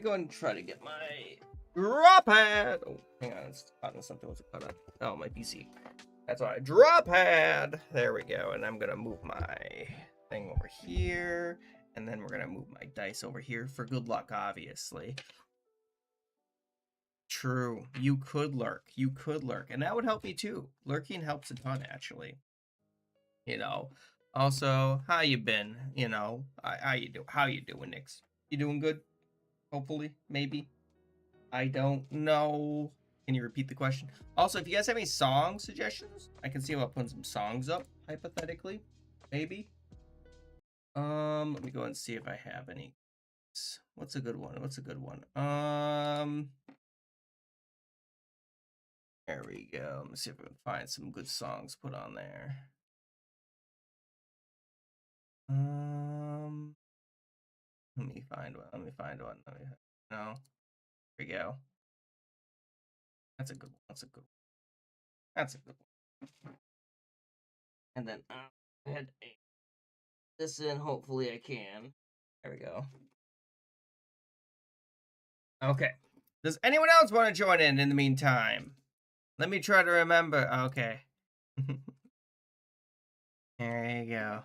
go and try to get my draw pad. Oh, hang on, it's caught on something. What's it caught on? Oh, my PC. That's why. Draw pad. There we go. And I'm gonna move my thing over here, and then we're gonna move my dice over here for good luck, obviously. True. You could lurk. You could lurk, and that would help me too. Lurking helps a ton, actually. You know. Also, how you been? You know, how you do? How you doing, Nix? You doing good? Hopefully, maybe. I don't know. Can you repeat the question? Also, if you guys have any song suggestions, I can see about putting some songs up, hypothetically. Maybe. Let me go and see if I have any. What's a good one? What's a good one? There we go. Let me see if I can find some good songs put on there. Let me find one. Let me find one. No. There we go. That's a good one. That's a good one. That's a good one. And then I'll head this in. Hopefully I can. There we go. Okay. Does anyone else want to join in the meantime? Let me try to remember. Okay. There you go.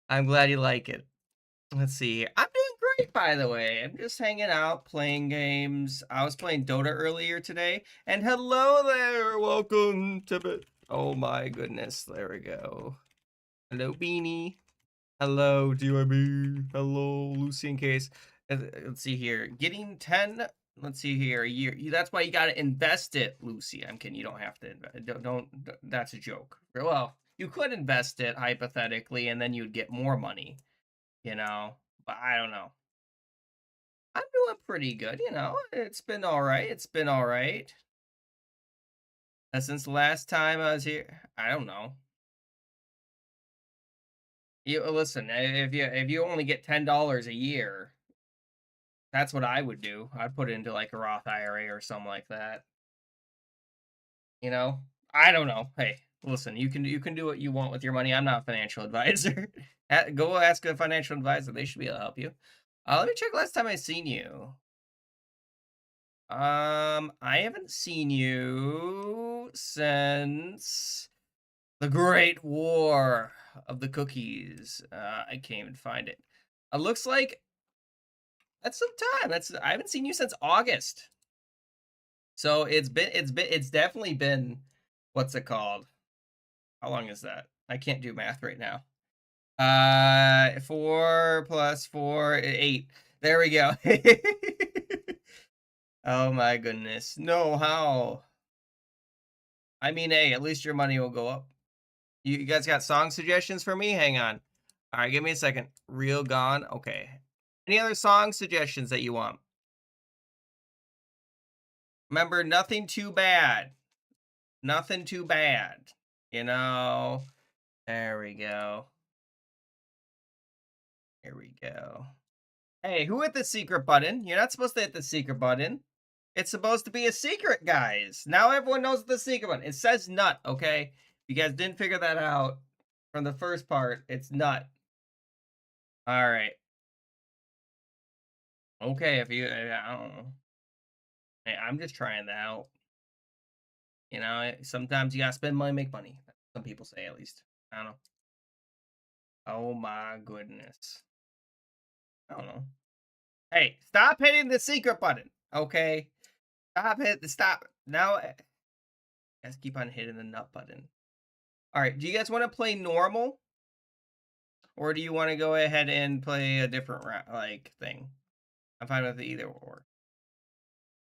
I'm glad you like it. Let's see. I'm doing great, by the way. I'm just hanging out, playing games. I was playing Dota earlier today. And hello there. Welcome to it. Oh my goodness. There we go. Hello, Beanie. Hello, DYB. Hello, Lucy in case. Let's see here. Getting 10. Let's see here. A year. That's why you got to invest it, Lucy. I'm kidding. You don't have to invest. Don't. That's a joke. Well, you could invest it hypothetically, and then you'd get more money. You know, but I don't know. I'm doing pretty good. You know, it's been all right. It's been all right. Since the last time I was here, I don't know. You listen. If you only get $10 a year, that's what I would do. I'd put it into like a Roth IRA or something like that. You know, I don't know. Hey, listen, you can do what you want with your money. I'm not a financial advisor. Go ask a financial advisor. They should be able to help you. Let me check last time I seen you. I haven't seen you since the Great War of the Cookies. I can't even find it. It looks like that's some time. I haven't seen you since August. So it's definitely been, what's it called? How long is that? I can't do math right now. 4 plus 4, 8. There we go. Oh my goodness. No, how? I mean, hey, at least your money will go up. You guys got song suggestions for me? Hang on. All right, give me a second. Real Gone. Okay. Any other song suggestions that you want? Remember, nothing too bad. Nothing too bad. You know? There we go. Here we go. Hey, who hit the secret button? You're not supposed to hit the secret button. It's supposed to be a secret, guys. Now everyone knows the secret button. It says nut, okay? If you guys didn't figure that out from the first part, it's nut. All right. Okay, if you, I don't know. Hey, I'm just trying that out. You know, sometimes you gotta spend money, make money. Some people say, at least. I don't know. Oh my goodness. I don't know. Hey, stop hitting the secret button, okay? Stop. Now, guys keep on hitting the nut button. All right, do you guys want to play normal? Or do you want to go ahead and play a different thing? I'm fine with either or.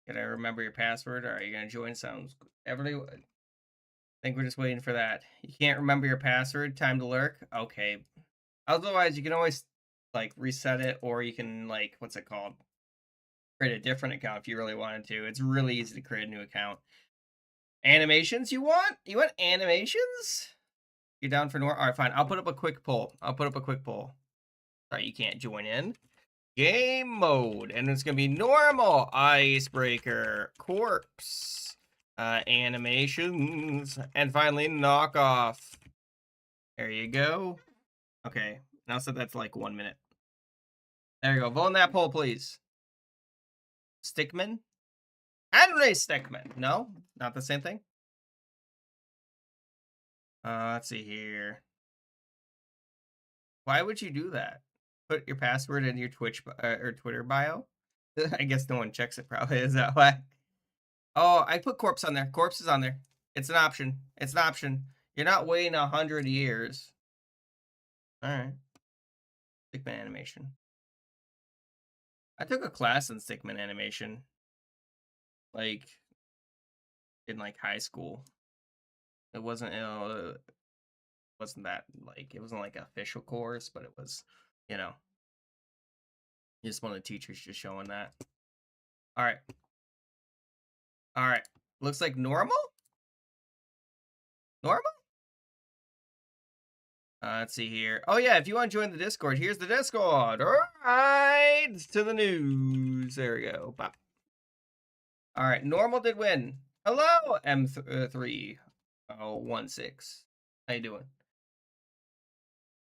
Can I remember your password? Or are you gonna join? Sounds good. Everybody, I think we're just waiting for that. You can't remember your password. Time to lurk. Okay. Otherwise, you can always like reset it, or you can like, what's it called? Create a different account if you really wanted to. It's really easy to create a new account. Animations you want? You want animations? You're down for more? All right, fine. I'll put up a quick poll. Sorry, you can't join in. Game mode, and it's gonna be normal, icebreaker, corpse, animations, and finally knockoff. There you go. Okay, now set that to like 1 minute. There you go. Vote on that poll, please. Stickman? Henry Stickman. No, not the same thing. Let's see here. Why would you do that? Put your password in your Twitch or Twitter bio? I guess no one checks it probably. Is that why? Oh, I put corpse on there. Corpse is on there. It's an option. It's an option. You're not waiting 100 years. All right. Stickman animation. I took a class in Stickman animation. Like, in like high school. It wasn't, wasn't that like, it wasn't like an official course, but it was, you know, just one of the teachers just showing that. All right. All right. Looks like normal? Normal? Let's see here. Oh, yeah. If you want to join the Discord, here's the Discord. All right. To the news. There we go. Bop. All right. Normal did win. Hello, M3016. How you doing?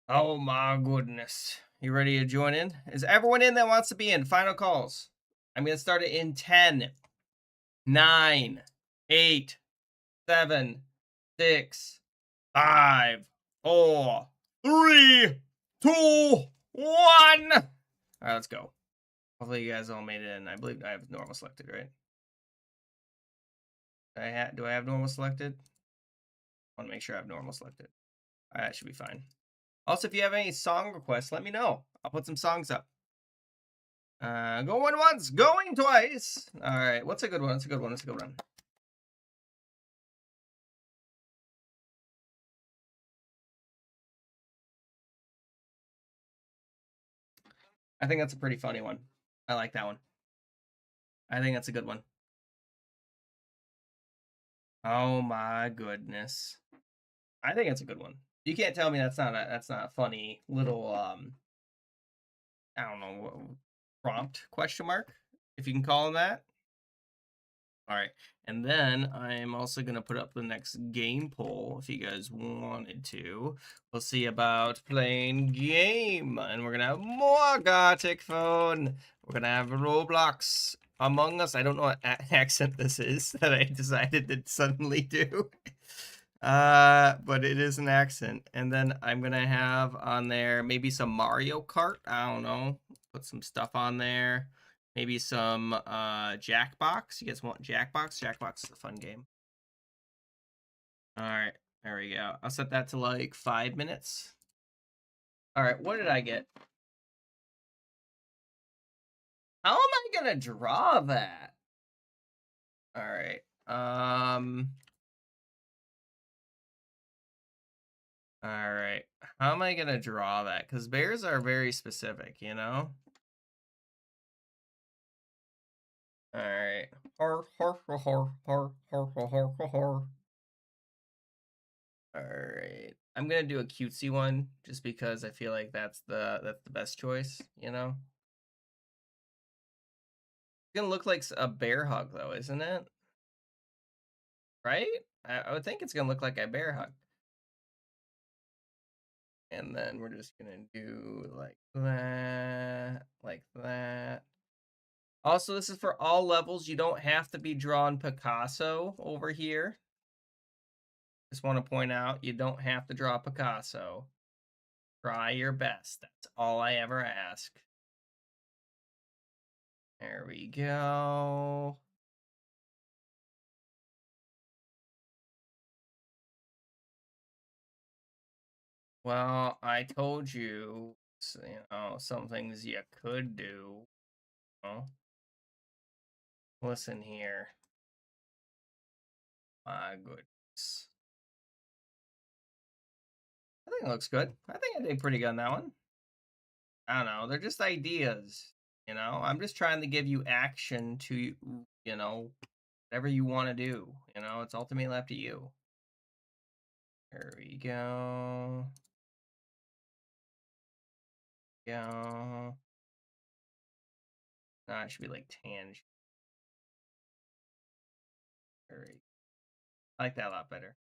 Oh, my goodness. You ready to join in? Is everyone in that wants to be in? Final calls. I'm going to start it in 10, 9, 8, 7, 6, 5, 4, 3, 2, 1. All right, let's go. Hopefully you guys all made it in. I believe I have normal selected, right? Do I have normal selected? I want to make sure I have normal selected. All right, that should be fine. Also, if you have any song requests, let me know. I'll put some songs up. Going once, going twice. All right, what's a good one? What's a good one? What's a good one? I think that's a pretty funny one. I like that one. I think that's a good one. Oh my goodness. I think it's a good one. You can't tell me that's not a funny little I don't know, prompt question mark, if you can call them that. All right. And then I'm also going to put up the next game poll if you guys wanted to. We'll see about playing game. And we're going to have more Gothic phone. We're going to have Roblox Among Us. I don't know what accent this is that I decided to suddenly do. But it is an accent. And then I'm going to have on there maybe some Mario Kart. I don't know. Put some stuff on there. Maybe some Jackbox. You guys want Jackbox? Jackbox is a fun game. All right, there we go. I'll set that to like 5 minutes. All right, what did I get? How am I gonna draw that? All right. All right. How am I gonna draw that? Because bears are very specific, you know. All right. All right. I'm gonna do a cutesy one just because I feel like that's the best choice, you know. It's gonna look like a bear hug though, isn't it? Right? I would think it's gonna look like a bear hug. And then we're just gonna do like that, like that. Also, this is for all levels. You don't have to be drawing Picasso over here. Just want to point out, you don't have to draw Picasso. Try your best. That's all I ever ask. There we go. Well, I told you, you know, some things you could do. You know? Listen here. My goodness. I think it looks good. I think I did pretty good on that one. I don't know. They're just ideas. You know, I'm just trying to give you action to, you know, whatever you want to do. You know, it's ultimately up to you. There we go. Go. No, it should be like tangent. I like that a lot better.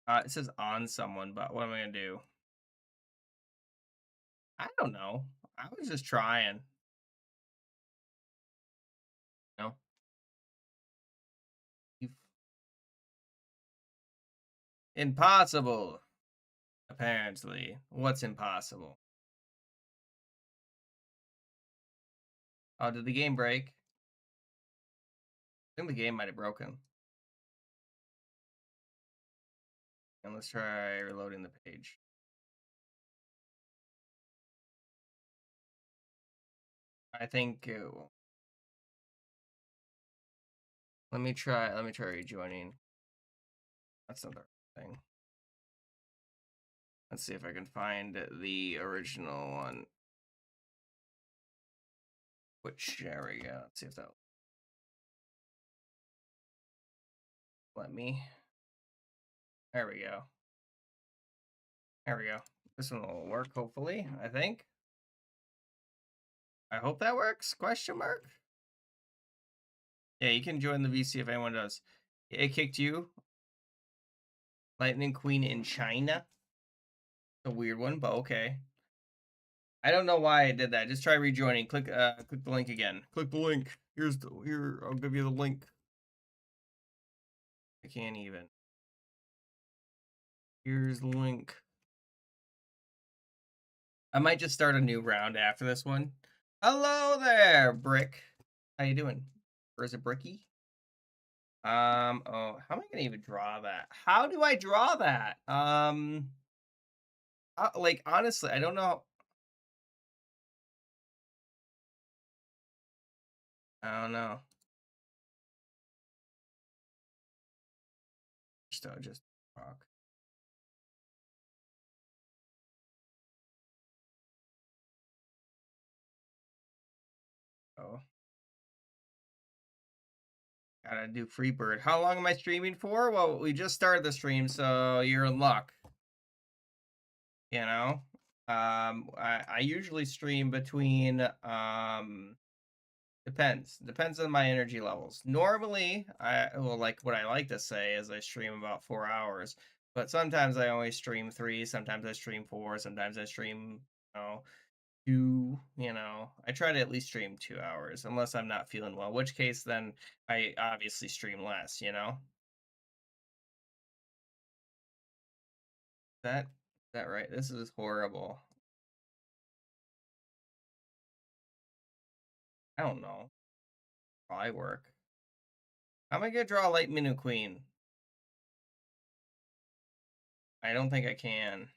It says on someone, but what am I gonna do? I don't know. I was just trying. You know, You- impossible. Apparently, what's impossible? Oh, did the game break? I think the game might have broken. And let's try reloading the page. I think. Let me try. Let me try rejoining. That's not the right thing. Let's see if I can find the original one. Which there we go. Let's see if that let me. There we go. There we go. This one will work, hopefully. I think. I hope that works. Question mark. Yeah, you can join the VC if anyone does. It kicked you. Lightning Queen in China. A weird one, but okay. I don't know why I did that. Just try rejoining. Click click the link again. Click the link. Here, I'll give you the link. I can't even. Here's the link. I might just start a new round after this one. Hello there, Brick. How you doing? Or is it Bricky? Oh, how am I gonna even draw that? How do I draw that? Like honestly, I don't know. I don't know. Just rock. Oh, gotta do Freebird. How long am I streaming for? Well, we just started the stream, so you're in luck. You know, I usually stream between depends on my energy levels. Normally, like what I like to say is I stream about 4 hours, but sometimes I only stream 3. Sometimes I stream 4. Sometimes I stream, you know, 2. You know, I try to at least stream 2 hours, unless I'm not feeling well. Which case, then I obviously stream less. You know, that right? This is horrible. I don't know. Probably work. How am I gonna draw a light Minu Queen? I don't think I can.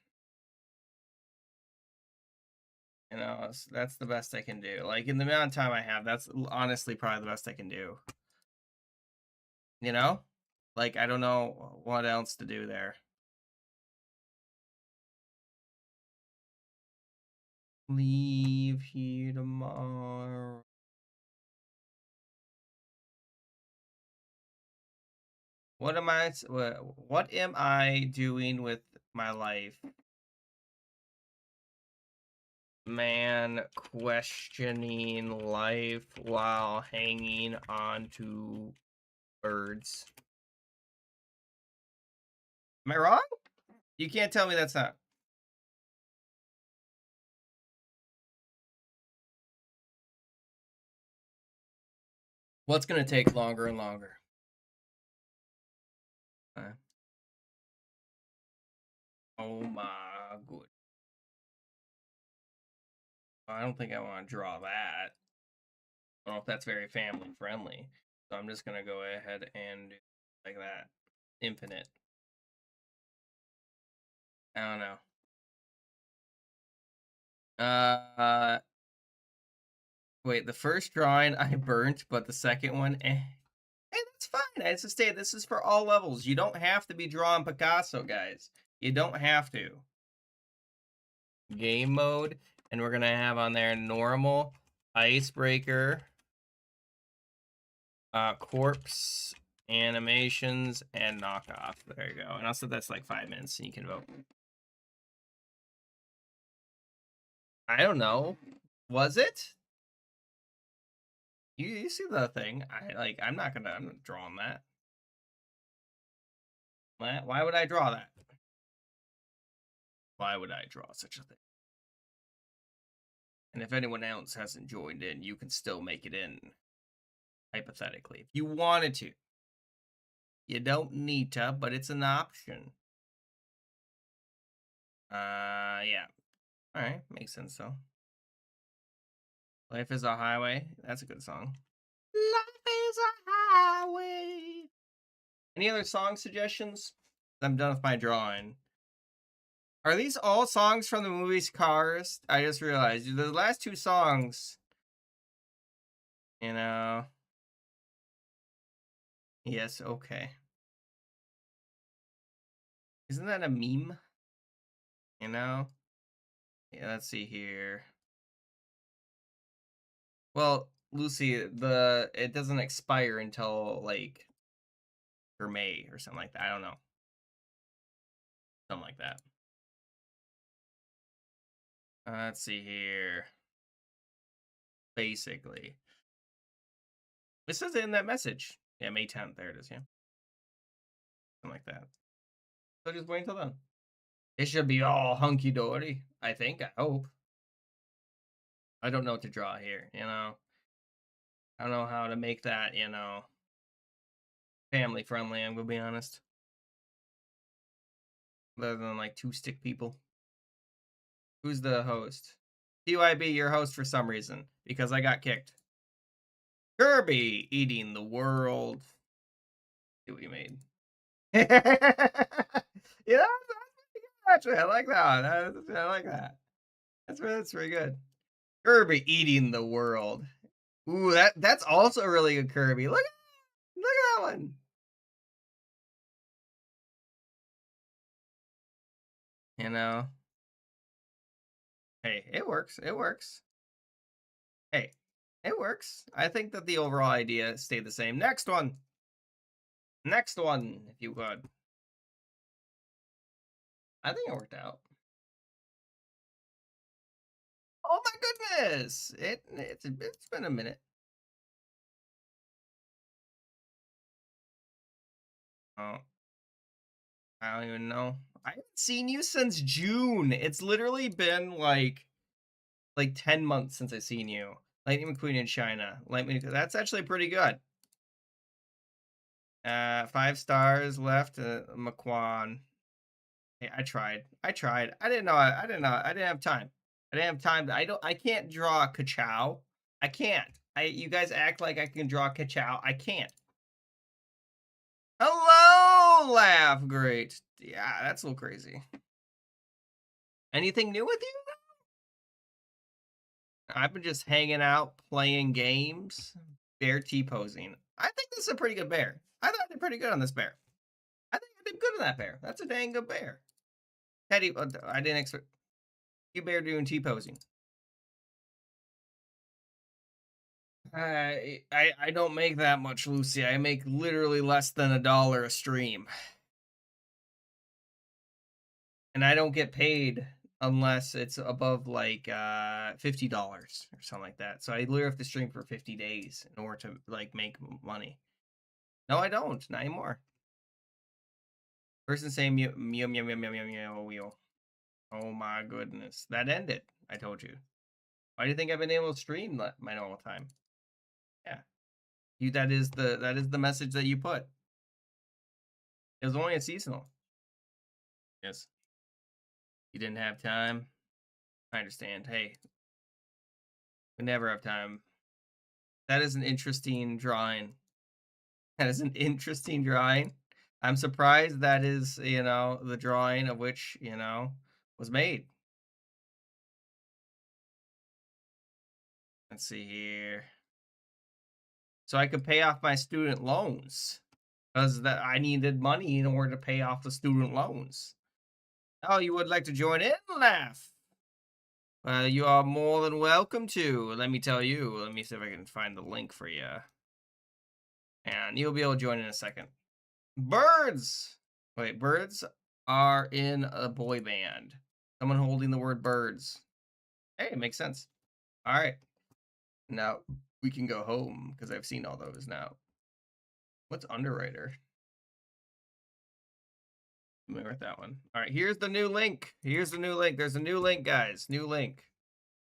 You know, that's the best I can do. Like in the amount of time I have, that's honestly probably the best I can do. You know, like I don't know what else to do there. Leave here tomorrow. What am I? What am I doing with my life? Man questioning life while hanging on to birds. Am I wrong? You can't tell me that's not. What's gonna take longer and longer? Oh my good. I don't think I want to draw that. I don't know if that's very family friendly. So I'm just gonna go ahead and do like that. Infinite. I don't know. Wait, the first drawing I burnt, but the second one, eh. Hey, that's fine. I just say this is for all levels. You don't have to be drawing Picasso, guys. You don't have to. Game mode, and we're gonna have on there normal, icebreaker, corpse, animations, and knockoff. There you go. And also that's like 5 minutes, and you can vote. I don't know. Was it? You see the thing? I'm not drawing that. Why would I draw that? Why would I draw such a thing? And if anyone else hasn't joined in, you can still make it in, hypothetically. If you wanted to. You don't need to, but it's an option. Yeah. Alright, makes sense though. Life is a Highway. That's a good song. Life is a highway. Any other song suggestions? I'm done with my drawing. Are these all songs from the movies Cars? I just realized the last two songs, you know. Yes, okay. Isn't that a meme? You know? Yeah, let's see here. Well, Lucy, it doesn't expire until like for May or something like that. I don't know. Something like that. Let's see here. Basically. This is in that message. Yeah, May 10th. There it is, yeah. Something like that. So just wait until then. It should be all hunky dory, I think. I hope. I don't know what to draw here, you know. I don't know how to make that, you know, family friendly, I'm gonna be honest. Other than like two stick people. Who's the host? TYB, your host for some reason, because I got kicked. Kirby eating the world. See what you made. You know, actually, I like that one. I like that. That's very good. Kirby eating the world. Ooh, that's also a really good Kirby. Look at that one. You know. Hey, it works. It works. Hey, it works. I think that the overall idea stayed the same. Next one. Next one, if you would. I think it worked out. Oh my goodness! It's been a minute. Oh, I don't even know. I haven't seen you since June. It's literally been like 10 months since I've seen you. Lightning McQueen in China. That's actually pretty good. 5 stars left. McQuan. Hey, I tried. I didn't know. I didn't know. I didn't have time. I didn't have time. I can't draw Kachow. I can't. You guys act like I can draw Kachow. I can't. Hello, laugh. Great. Yeah, that's a little crazy. Anything new with you? I've been just hanging out, playing games, bear T-posing. I think this is a pretty good bear. I thought I did pretty good on this bear. I think I did good on that bear. That's a dang good bear. Teddy, I didn't expect you bear doing T-posing. I don't make that much, Lucy. I make literally less than $1 a stream. And I don't get paid unless it's above like $50 or something like that. So I literally have to stream for 50 days in order to like make money. No, I don't. Not anymore. Person saying meow meow meow meow meow meow meow meow. Oh my goodness. That ended. I told you. Why do you think I've been able to stream my normal time? Yeah. That is the message that you put. It was only a seasonal. Yes. You didn't have time. I understand. Hey, we never have time. That is an interesting drawing. That is an interesting drawing. I'm surprised that is, you know, the drawing of which, you know, was made. Let's see here. So I could pay off my student loans because that I needed money in order to pay off the student loans. Oh, you would like to join in, laugh? You are more than welcome to. Let me tell you. Let me see if I can find the link for you. And you'll be able to join in a second. Birds! Wait, birds are in a boy band. Someone holding the word birds. Hey, it makes sense. All right. Now we can go home because I've seen all those now. What's Underwriter? Let me write that one. All right, here's the new link. Here's the new link. There's a new link, guys. New link.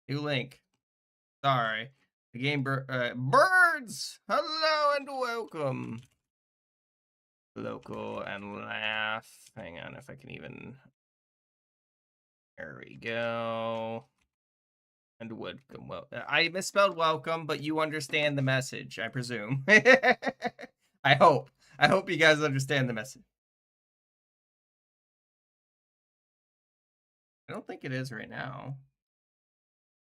New link. Sorry. The game birds. Hello and welcome. Local and laugh. Hang on if I can even. There we go. And welcome. Well, I misspelled welcome, but you understand the message, I presume. I hope. I hope you guys understand the message. I don't think it is right now.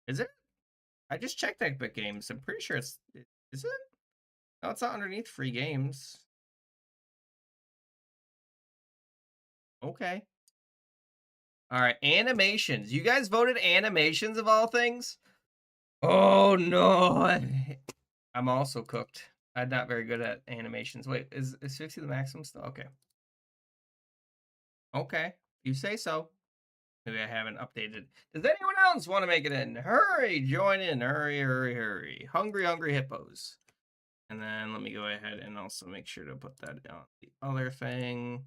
Is it? I just checked Epic Games. I'm pretty sure it's. Is it? No, it's not underneath free games. Okay. All right, animations. You guys voted animations of all things? Oh no. I'm also cooked. I'm not very good at animations. Wait, is 60 the maximum still? Okay. Okay. You say so. Maybe I haven't updated. Does anyone else want to make it in? Hurry, join in. Hurry, hurry, hurry. Hungry, hungry hippos. And then let me go ahead and also make sure to put that on the other thing.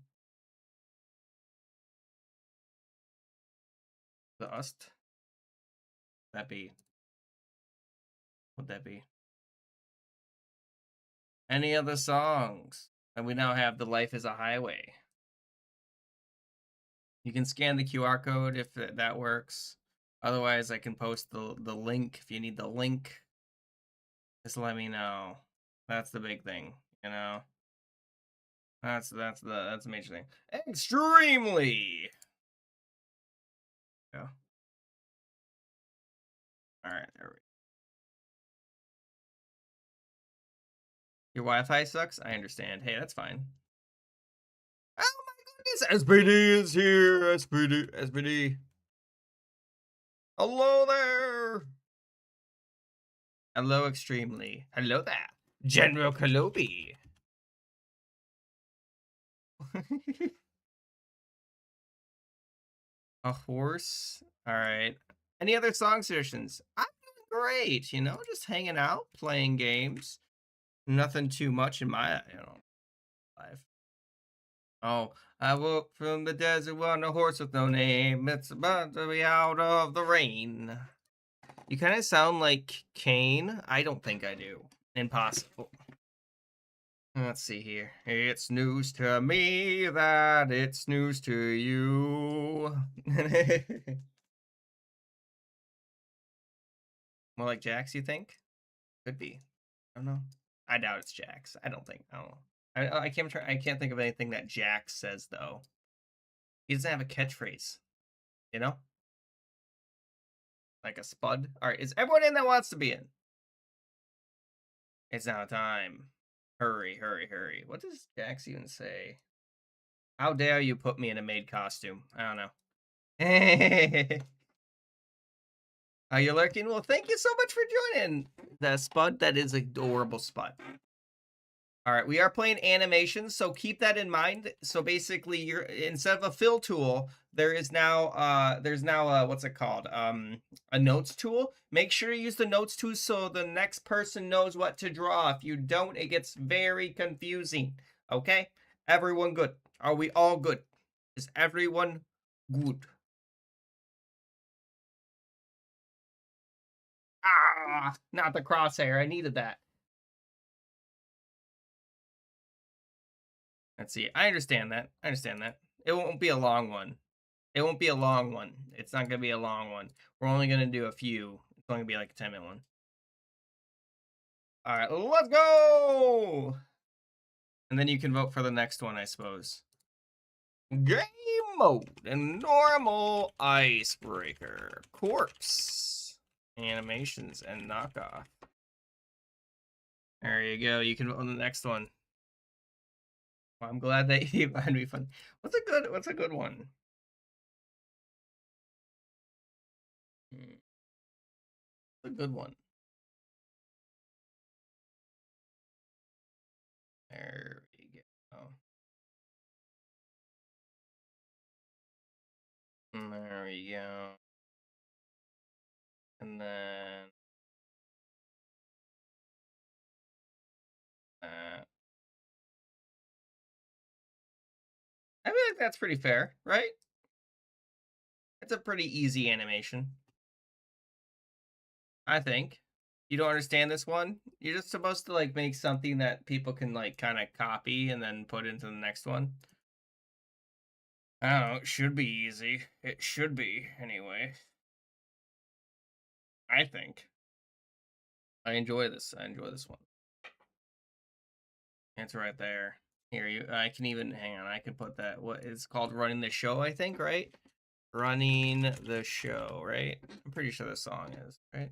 Dust. That be. Would that be? Any other songs? And we now have The Life is a Highway. You can scan the QR code if that works. Otherwise, I can post the link if you need the link. Just let me know. That's the big thing, you know. That's the major thing. Extremely. Yeah. All right, there we go. Your Wi-Fi sucks. I understand. Hey, that's fine. Oh my goodness, SPD is here. SPD. Hello there. Hello, extremely. Hello there, General Kenobi. A horse. All right. Any other song suggestions? I'm doing great. You know, just hanging out, playing games. Nothing too much in my life. Oh, I woke from the desert on a horse with no name. It's about to be out of the rain. You kind of sound like Kane. I don't think I do. Impossible. Let's see here. It's news to me that it's news to you. More like Jax, you think? Could be. I don't know. I doubt it's Jax. I don't think. I don't know. I can't think of anything that Jax says though. He doesn't have a catchphrase. You know? Like a spud. Alright, is everyone in that wants to be in? It's now time. Hurry, hurry, hurry. What does Jax even say? How dare you put me in a maid costume? I don't know. Are you lurking? Well, thank you so much for joining. The Spud, that is adorable Spud. All right, we are playing animations, so keep that in mind. So basically, you're instead of a fill tool, there's now what's it called? A notes tool. Make sure you use the notes tool so the next person knows what to draw. If you don't, it gets very confusing. Okay? Everyone good? Are we all good? Is everyone good? Ah, not the crosshair. I needed that. Let's see. I understand that. I understand that. It won't be a long one. It won't be a long one. It's not going to be a long one. We're only going to do a few. It's only going to be like a 10-minute one. All right, let's go! And then you can vote for the next one, I suppose. Game mode and normal icebreaker. Corpse. Animations and knockoff. There you go. You can vote on the next one. Well, I'm glad that you find me fun. What's a good one? What's a good one? There we go. There we go. And then I feel like that's pretty fair, right? It's a pretty easy animation. I think. You don't understand this one? You're just supposed to like make something that people can like kind of copy and then put into the next one. I don't know. It should be easy. It should be anyway. I think. I enjoy this. I enjoy this one. It's right there. Here, you. I can even hang on. I can put that. What is called running the show? I think, right? Running the show, right? I'm pretty sure the song is right.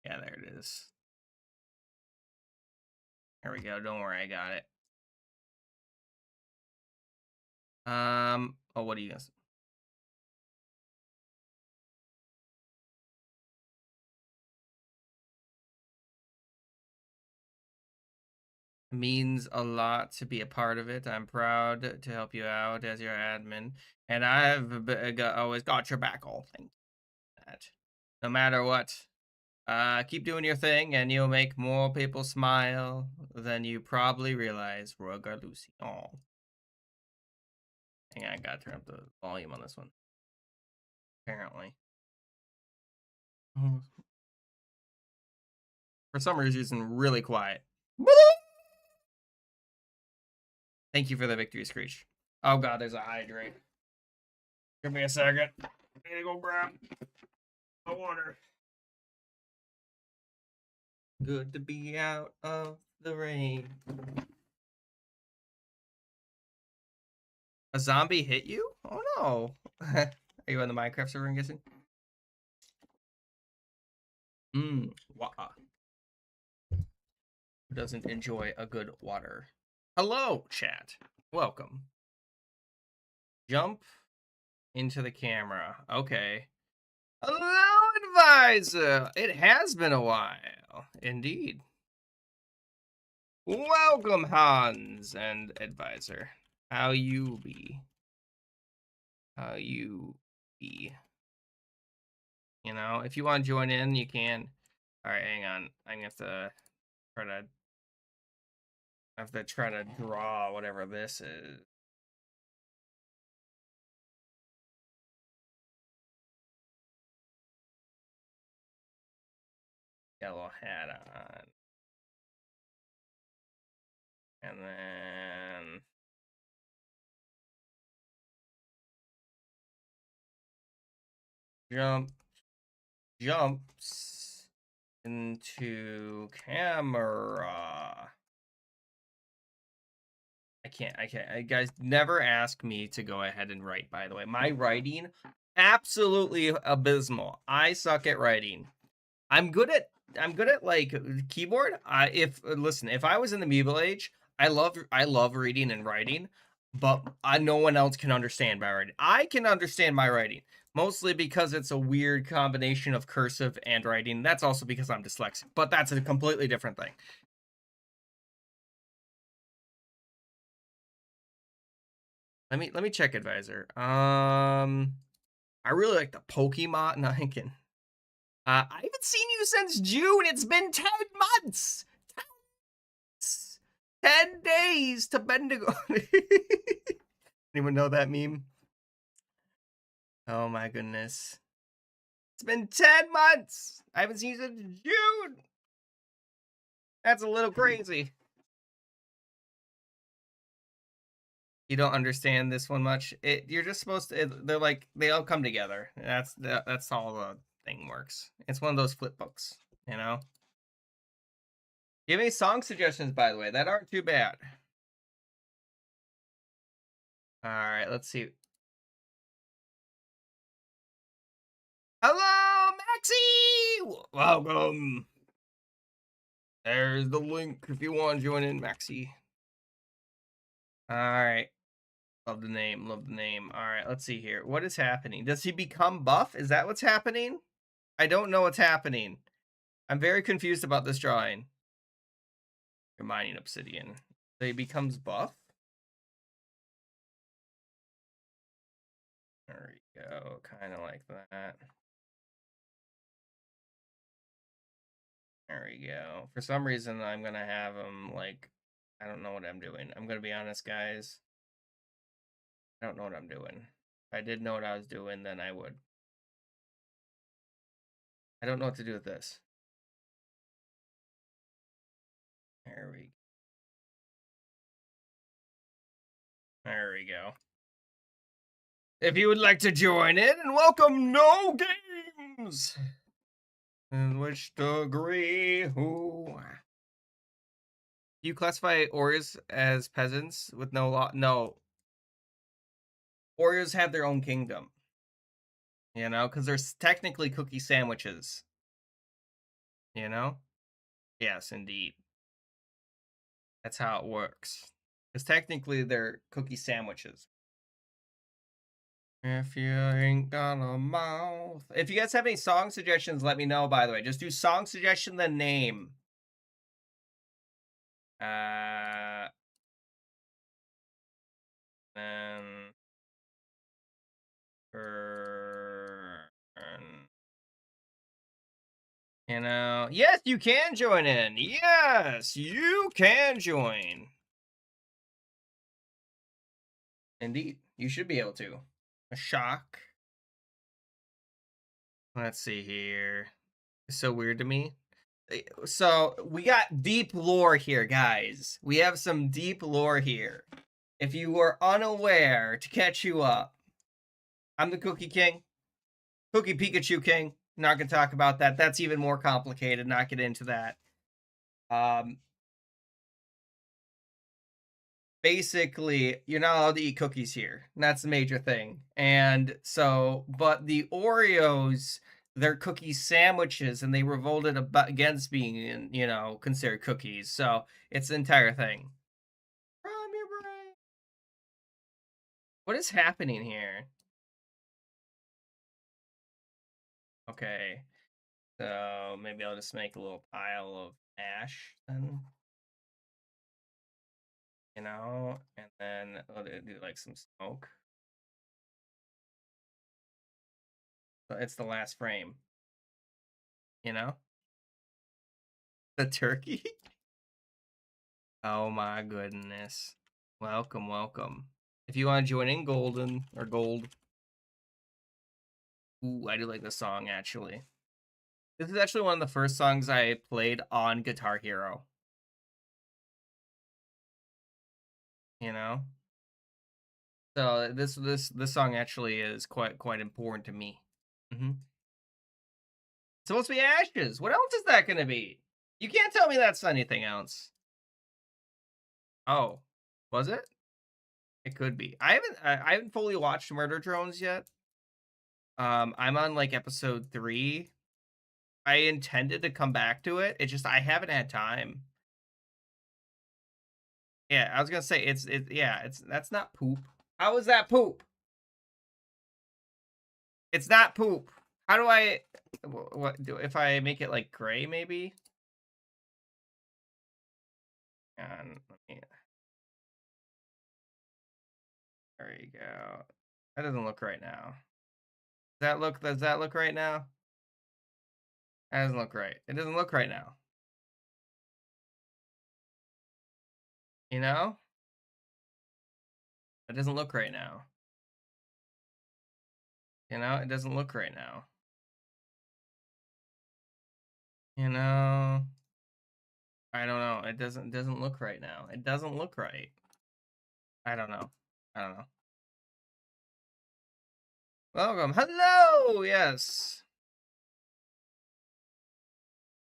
Yeah, there it is. There we go. Don't worry, I got it. Oh, what are you guys? Means a lot to be a part of it. I'm proud to help you out as your admin, and I've always got your back. All thank that. No matter what, keep doing your thing, and you'll make more people smile than you probably realize. Roger Lucy. Oh, hang on, I gotta turn up the volume on this one. Apparently, for some reason, really quiet. Thank you for the victory screech. Oh god, there's a hydrate. Give me a second. I need to go grab the water. Good to be out of the rain. A zombie hit you? Oh no. Are you on the Minecraft server, I'm guessing? Water. Who doesn't enjoy a good water? Hello, chat. Welcome. Jump into the camera. Okay. Hello, advisor. It has been a while. Indeed. Welcome, Hans and advisor. How you be? How you be? You know, if you want to join in, you can. All right, hang on. I'm gonna try to try to draw whatever this is. Got a little hat on, and then jumps into camera. I can't. Guys, never ask me to go ahead and write, by the way. My writing, absolutely abysmal. I suck at writing. I'm good at like keyboard. If I was in the medieval age, I love reading and writing, but no one else can understand my writing. I can understand my writing, mostly because it's a weird combination of cursive and writing. That's also because I'm dyslexic, but that's a completely different thing. Let me check advisor. I really like the Pokemon. No, I can. I haven't seen you since June. It's been 10 months. 10 days to Bendigo. Anyone know that meme? Oh my goodness. It's been 10 months. I haven't seen you since June. That's a little crazy. You don't understand this one much. You're just supposed to. They're like they all come together. That's all the thing works. It's one of those flip books, you know. Give me song suggestions, by the way. That aren't too bad. All right, let's see. Hello, Maxie. Welcome. There's the link if you want to join in, Maxie. All right. Love the name. Love the name. All right, let's see here. What is happening? Does he become buff? Is that what's happening? I don't know what's happening. I'm very confused about this drawing. You're mining obsidian. So he becomes buff? There we go. Kind of like that. There we go. For some reason, I'm going to have him, like, I don't know what I'm doing. I'm going to be honest, guys. I don't know what I'm doing. If I did know what I was doing, then I would. I don't know what to do with this. There we There we go. If you would like to join in and welcome No Games. In which degree? Who? Do you classify Oreos as peasants with no law? No. Oreos have their own kingdom, because they're technically cookie sandwiches, you know? Yes, indeed. That's how it works. Because technically they're cookie sandwiches. If you ain't got a mouth. If you guys have any song suggestions, let me know, by the way. Just do song suggestion, then name. Uh, then turn. Yes, you can join in. Yes, you can join. Indeed, you should be able to. A shock. Let's see here. It's so weird to me. So we got deep lore here, guys. We have some deep lore here. If you were unaware, to catch you up, I'm the Cookie King. Cookie Pikachu King. Not gonna talk about that. That's even more complicated. Not get into that. Basically, you're not allowed to eat cookies here. And that's the major thing. And so, but the Oreos, they're cookie sandwiches, and they revolted against being, considered cookies. So it's the entire thing. From your brain. What is happening here? Okay. So maybe I'll just make a little pile of ash then. And then I'll do like some smoke. So it's the last frame. The turkey? Oh my goodness. Welcome, welcome. If you want to join in golden or gold. Ooh, I do like this song actually. This is actually one of the first songs I played on Guitar Hero. So this song actually is quite important to me. Mm-hmm. It's supposed to be ashes. What else is that gonna be? You can't tell me that's anything else. Oh, was it? It could be. I haven't fully watched Murder Drones yet. I'm on like episode 3. I intended to come back to it. It's just I haven't had time. Yeah, I was gonna say that's not poop. How is that poop? It's not poop. How do I what do if I make it like gray maybe? And there you go. That doesn't look right now. Does that look right now? That doesn't look right. It doesn't look right now. You know? It doesn't look right now. It doesn't look right now. I don't know. It doesn't look right now. It doesn't look right. I don't know. I don't know. Welcome. Hello. Yes.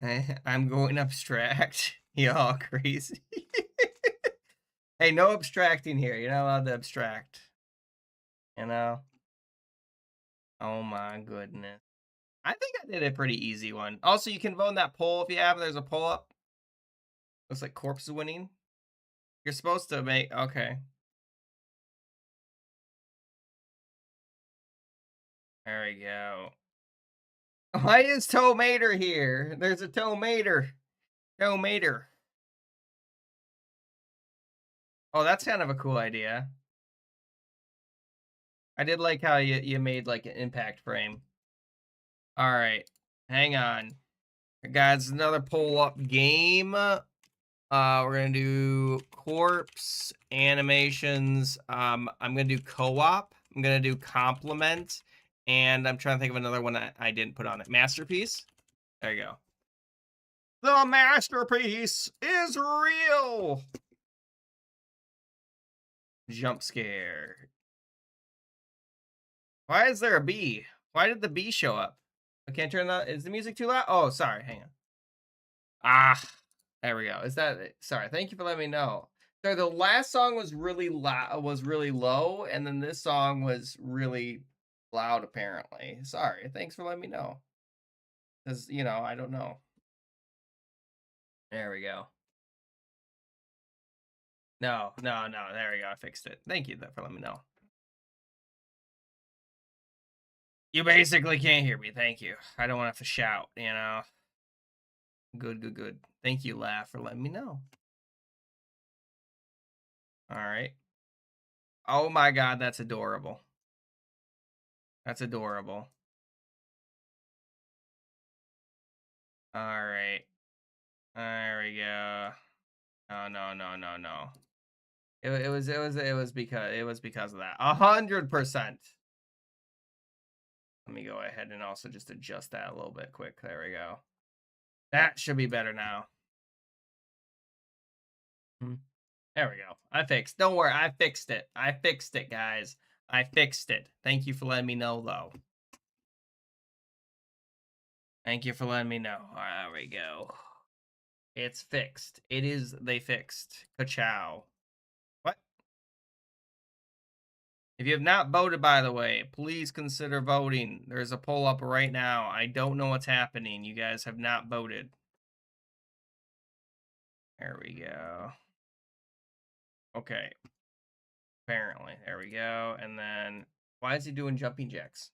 I'm going abstract. Y'all crazy. Hey, no abstracting here. You're not allowed to abstract. Oh my goodness. I think I did a pretty easy one. Also, you can vote in that poll if you have. There's a poll up. Looks like Corpse is winning. You're supposed to make... Okay. There we go. Why is Tomater here? There's a Tomater. Tomater. Oh, that's kind of a cool idea. I did like how you made like an impact frame. All right. Hang on. Guys, another pull up game. We're gonna do corpse animations. I'm gonna do co-op. I'm gonna do compliment, and I'm trying to think of another one that I didn't put on it. Masterpiece. There you go. The masterpiece is real. Jump scare. Why is there a bee? Why did the bee show up? I can't turn that. Is the music too loud? Oh, sorry. Hang on. Ah, there we go. Is that it? Sorry. Thank you for letting me know. So the last song was really loud, was really low, and then this song was really loud. Apparently. Sorry. Thanks for letting me know. Because I don't know. There we go. No, no, no. There we go. I fixed it. Thank you for letting me know. You basically can't hear me. Thank you. I don't want to have to shout. Good, good, good. Thank you, Laugh, for letting me know. All right. Oh my God, that's adorable. That's adorable. All right. There we go. No, no, no, no, no. It was because of that. 100%. Let me go ahead and also just adjust that a little bit quick. There we go. That should be better now. There we go. I fixed. Don't worry. I fixed it. I fixed it, guys. I fixed it. Thank you for letting me know, though. Thank you for letting me know. There we go. It's fixed. They fixed. Ka-chow. What? If you have not voted, by the way, please consider voting. There's a poll up right now. I don't know what's happening. You guys have not voted. There we go. Okay. Apparently. There we go. And then, why is he doing jumping jacks?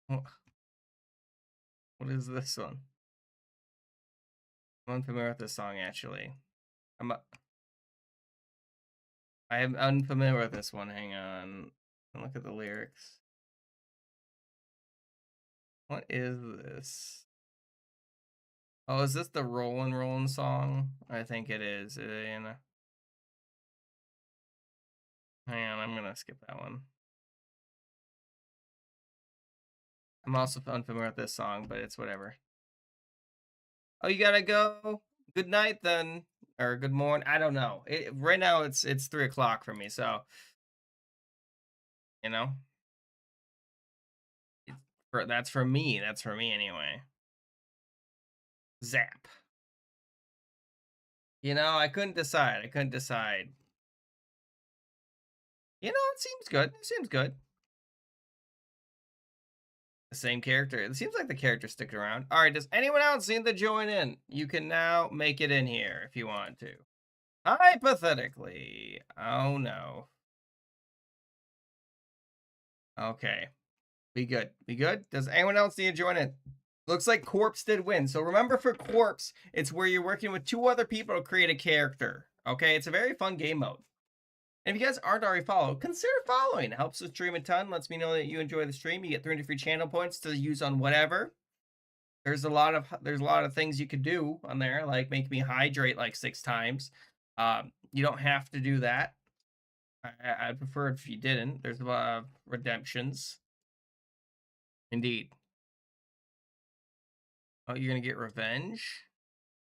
What is this one? I'm unfamiliar with this song, actually. I am unfamiliar with this one. Hang on. Look at the lyrics. What is this? Oh, is this the Rollin' Rollin' song? I think it is. Hang on, I'm gonna skip that one. I'm also unfamiliar with this song, but it's whatever. Oh, you gotta go? Good night then. Or good morning. I don't know. Right now it's 3 o'clock for me, so you know. That's for me. That's for me anyway. Zap. I couldn't decide. It seems good. It seems good. The same character. It seems like the character sticking around. All right, does anyone else need to join in? You can now make it in here if you want to. Hypothetically. Oh no. Okay. Be good. Be good. Does anyone else need to join in? Looks like Corpse did win. So remember, for Corpse, it's where you're working with 2 other people to create a character. Okay, it's a very fun game mode. And if you guys aren't already followed, consider following. It helps the stream a ton. Lets me know that you enjoy the stream. You get 300 free channel points to use on whatever. There's a lot of things you could do on there, like make me hydrate like 6 times. You don't have to do that. I'd prefer if you didn't. There's a lot of redemptions. Indeed. Oh, you're gonna get revenge?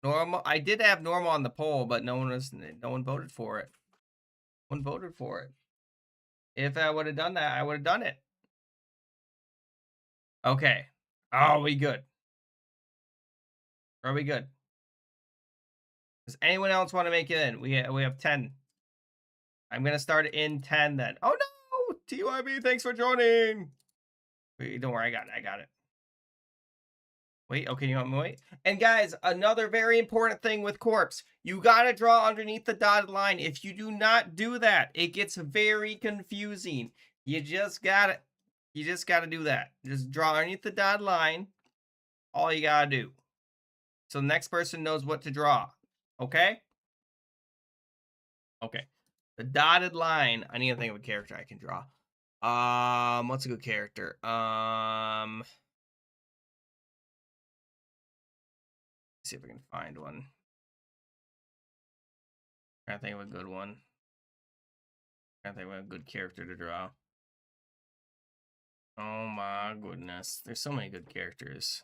Normal. I did have normal on the poll, but no one voted for it. No one voted for it. If I would have done that, I would have done it. Okay. Oh, we good. Are we good? Does anyone else want to make it in? We have 10. I'm gonna start in 10 then. Oh no! TYB, thanks for joining. Wait, don't worry, I got it. Wait, okay, you want me to wait? And guys, another very important thing with Corpse, you gotta draw underneath the dotted line. If you do not do that, it gets very confusing. You just gotta do that. Just draw underneath the dotted line. All you gotta do. So the next person knows what to draw. Okay? Okay. The dotted line. I need to think of a character I can draw. What's a good character? See if we can find one. I think of a good one. I think of a good character to draw. Oh my goodness. There's so many good characters.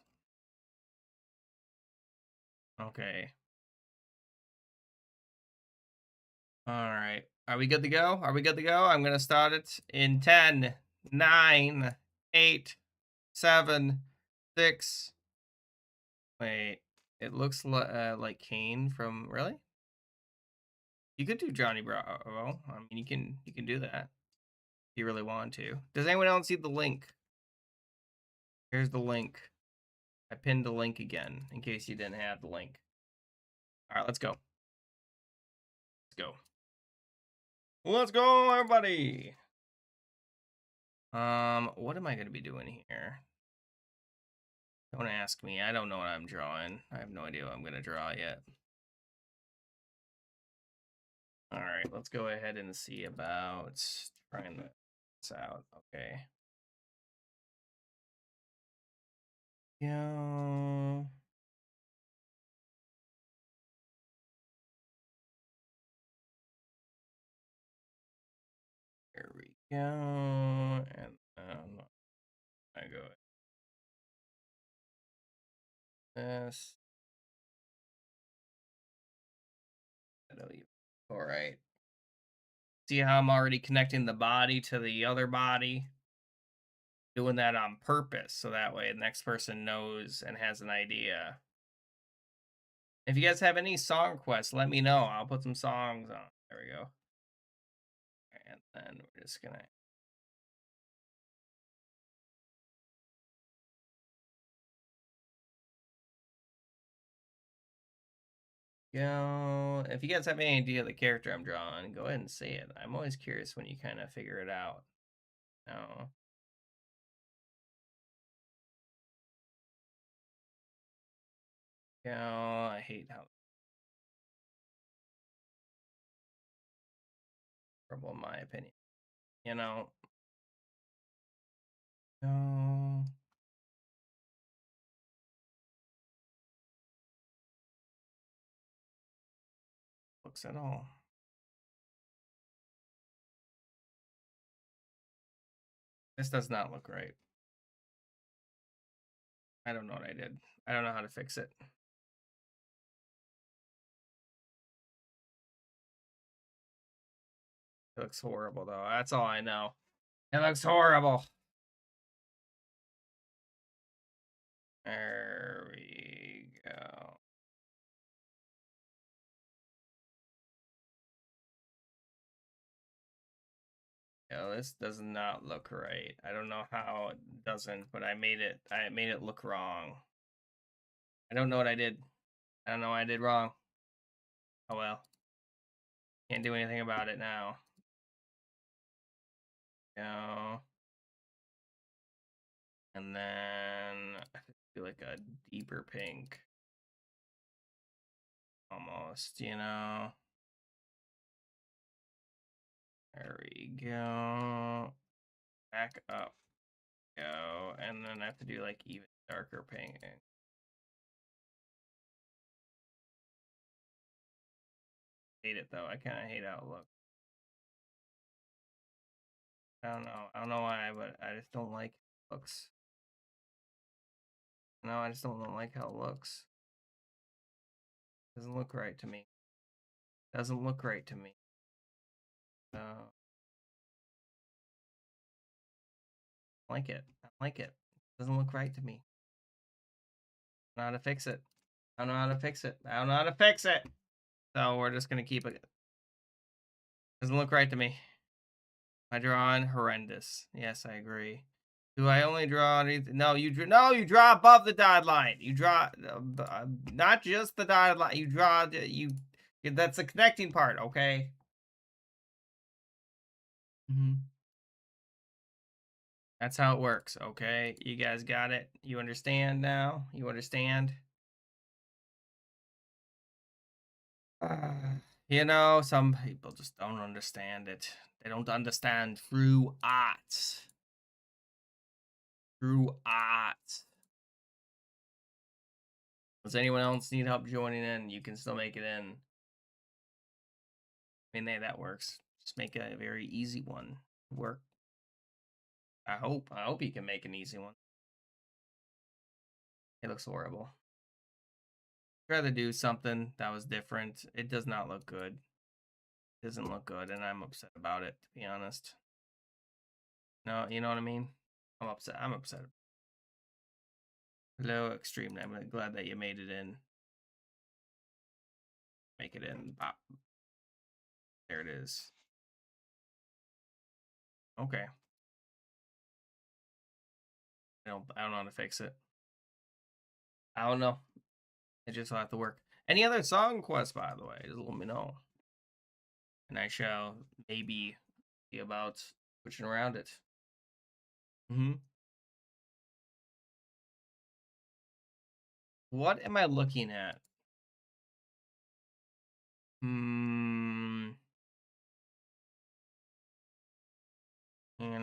Okay. All right. Are we good to go? Are we good to go? I'm going to start it in 10, 9, 8, 7, 6. Wait. It looks like Kane from really? You could do Johnny Bravo. I mean, you can do that if you really want to. Does anyone else see the link? Here's the link. I pinned the link again in case you didn't have the link. All right, let's go. Let's go. Let's go, everybody. What am I gonna be doing here? Don't ask me. I don't know what I'm drawing. I have no idea what I'm gonna draw yet. All right, let's go ahead and see about trying this out. Okay. Yeah. There we go. And I go this. All right. See how I'm already connecting the body to the other body? Doing that on purpose so that way the next person knows and has an idea. If you guys have any song requests, let me know. I'll put some songs on. There we go. And then we're just gonna go. If you guys have any idea of the character I'm drawing, go ahead and say it. I'm always curious when you kind of figure it out. No. I hate how horrible in my opinion. You know. No. Looks at all. This does not look right. I don't know what I did. I don't know how to fix it. It looks horrible though. That's all I know. It looks horrible. There we go. Yeah, this does not look right. I don't know how it doesn't, but I made it look wrong. I don't know what I did. I don't know what I did wrong. Oh well. Can't do anything about it now. Go. And then I have to do like a deeper pink. Almost, you know. There we go. Back up. Go. And then I have to do like even darker pink. Hate it though. I kind of hate how it looks. I don't know. I don't know why, but I just don't like how it looks. No, I just don't like how it looks. Doesn't look right to me. Doesn't look right to me. So, like it. I like it. Doesn't look right to me. I don't know how to fix it. I don't know how to fix it. I don't know how to fix it. So we're just gonna keep it. Doesn't look right to me. My drawing horrendous. Yes, I agree. Do I only draw anything? No, you draw above the dotted line. You draw not just the dotted line. You draw that's the connecting part. Okay. That's how it works. Okay, you guys got it. You understand now. You understand. Some people just don't understand it. They don't understand true art. True art. Does anyone else need help joining in? You can still make it in. I mean, that works. Just make a very easy one work. I hope he can make an easy one. It looks horrible. I'd rather do something that was different. It does not look good. It doesn't look good, and I'm upset about it, to be honest. No, you know what I mean? I'm upset. I'm upset. Hello, Extreme. I'm glad that you made it in. Make it in. Pop. There it is. Okay. I don't know how to fix it. I don't know. It just will have to work. Any other song requests, by the way, just let me know. And I shall maybe see about switching around it. What am I looking at? Hmm. I don't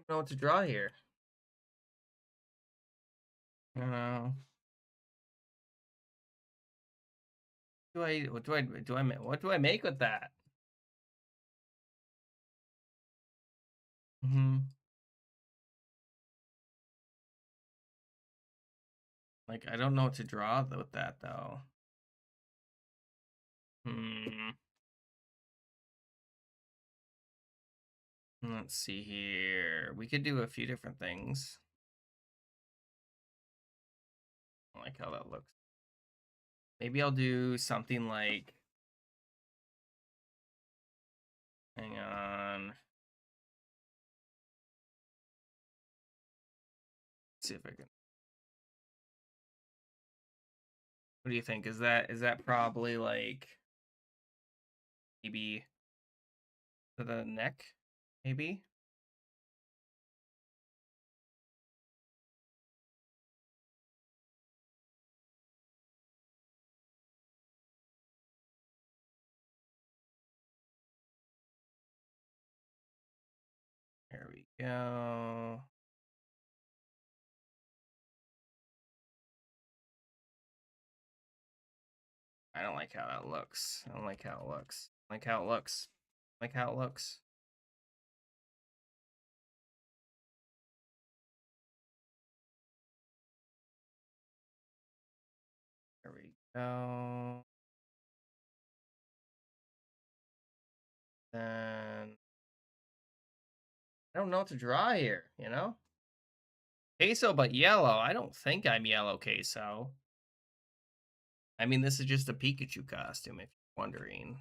know what to draw here. You know, what do I make with that? Hmm. Like, I don't know what to draw with that though. Hmm. Let's see here. We could do a few different things. I like how that looks. Maybe I'll do something like. Hang on. Let's see if I can. What do you think? Is that probably like maybe to the neck? Maybe. There we go. I don't like how that looks. I don't like how it looks. Like how it looks. Like how it looks. There we go. Then I don't know what to draw here? Queso, but yellow. I don't think I'm yellow queso. I mean, this is just a Pikachu costume, if you're wondering.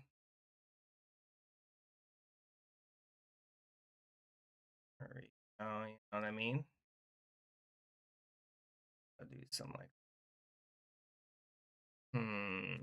There we go. You know what I mean? I'll do some like. Hmm.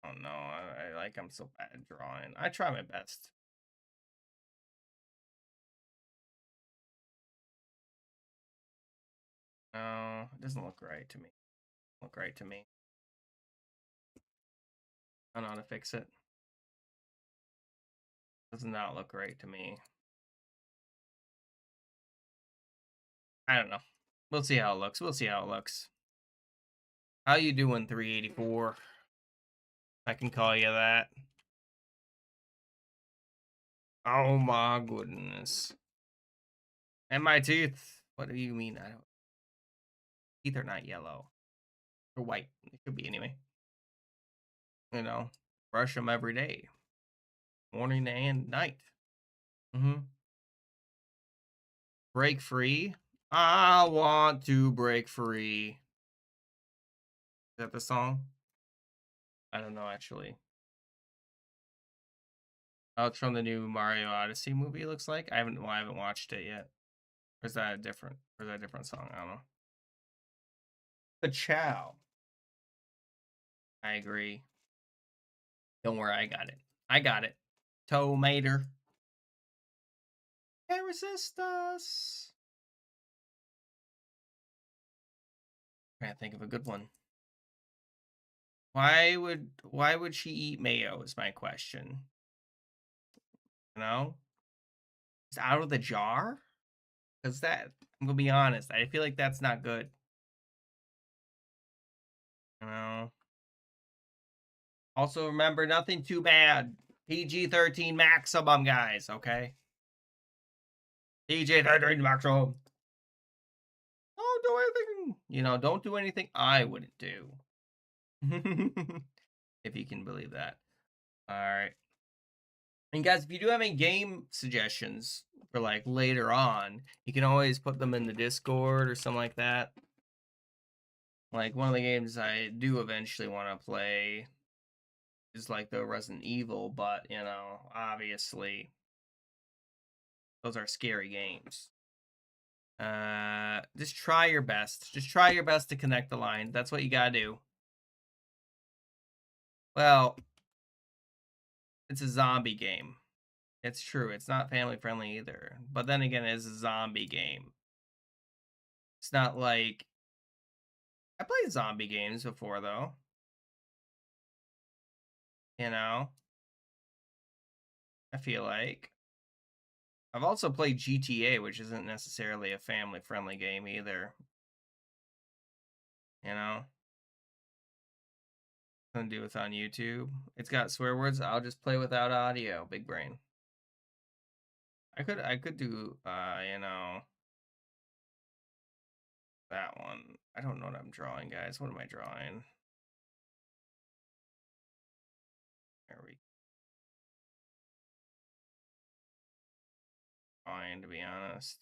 Oh no, I'm so bad at drawing. I try my best. No, it doesn't look right to me. Look right to me. I don't know how to fix it. Does not look right to me. I don't know. We'll see how it looks. We'll see how it looks. How you doing, 384? I can call you that. Oh my goodness. And my teeth. What do you mean? I don't. Teeth are not yellow or white. It could be anyway. Brush them every day, morning and night. Break free. I want to break free. Is that the song? I don't know actually. Oh, it's from the new Mario Odyssey movie. It looks like I haven't watched it yet. Or is that a different song? I don't know. The Chow. I agree. Don't worry, I got it. I got it. Tomater. Can't resist us. Trying to think of a good one. Why would she eat mayo? Is my question. You know? It's out of the jar? Because that, I'm gonna be honest, I feel like that's not good. You know? Also, remember, nothing too bad. PG-13 maximum, guys, okay? PG-13 maximum. Don't do anything. You know, don't do anything I wouldn't do. If you can believe that. All right. And guys, if you do have any game suggestions for like later on, you can always put them in the Discord or something like that. Like one of the games I do eventually want to play is like the Resident Evil, but you know, obviously those are scary games. Just try your best. Just try your best to connect the line. That's what you gotta do. Well, it's a zombie game. It's true. It's not family friendly either. But then again, it's a zombie game. It's not like I played zombie games before though. You know, I feel like I've also played GTA, which isn't necessarily a family friendly game either. You know, nothing to do with on YouTube. It's got swear words. I'll just play without audio. Big brain. I could do you know, that one. I don't know what I'm drawing, guys. What am I drawing? There we go. Fine, to be honest.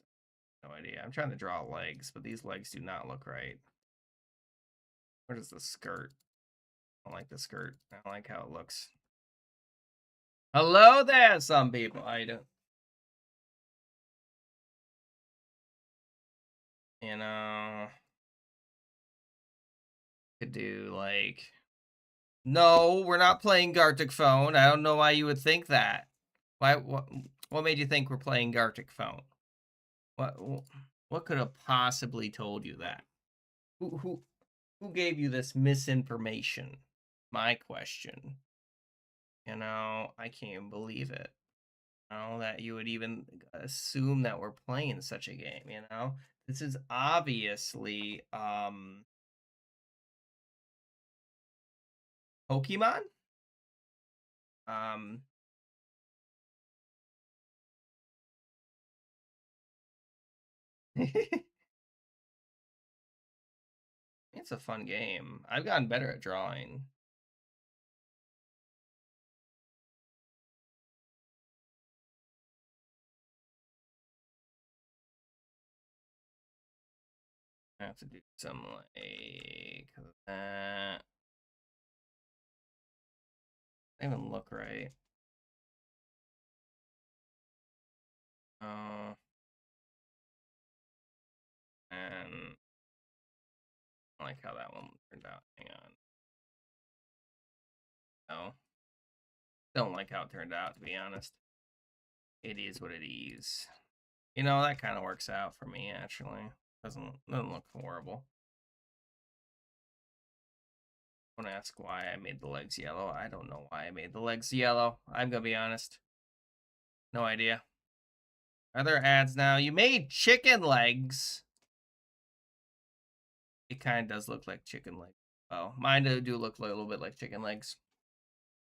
No idea. I'm trying to draw legs, but these legs do not look right. What is the skirt? I don't like the skirt. I don't like how it looks. Hello there, some people. I don't. You know, could do like. No, we're not playing Gartic Phone. I don't know why you would think that. Why? What made you think we're playing Gartic Phone? What? What could have possibly told you that? Who gave you this misinformation? My question. You know, I can't believe it. You know, that you would even assume that we're playing such a game, you know? This is obviously Pokemon? Um It's a fun game. I've gotten better at drawing. I have to do some like that. They even look right. Oh, and I like how that one turned out. Hang on. No, don't like how it turned out, to be honest. It is what it is. You know, that kind of works out for me, actually. Doesn't look horrible. Don't ask why I made the legs yellow. I don't know why I made the legs yellow. I'm gonna be honest. No idea. Are there ads now? You made chicken legs. It kind of does look like chicken legs. Oh, mine do look a little bit like chicken legs.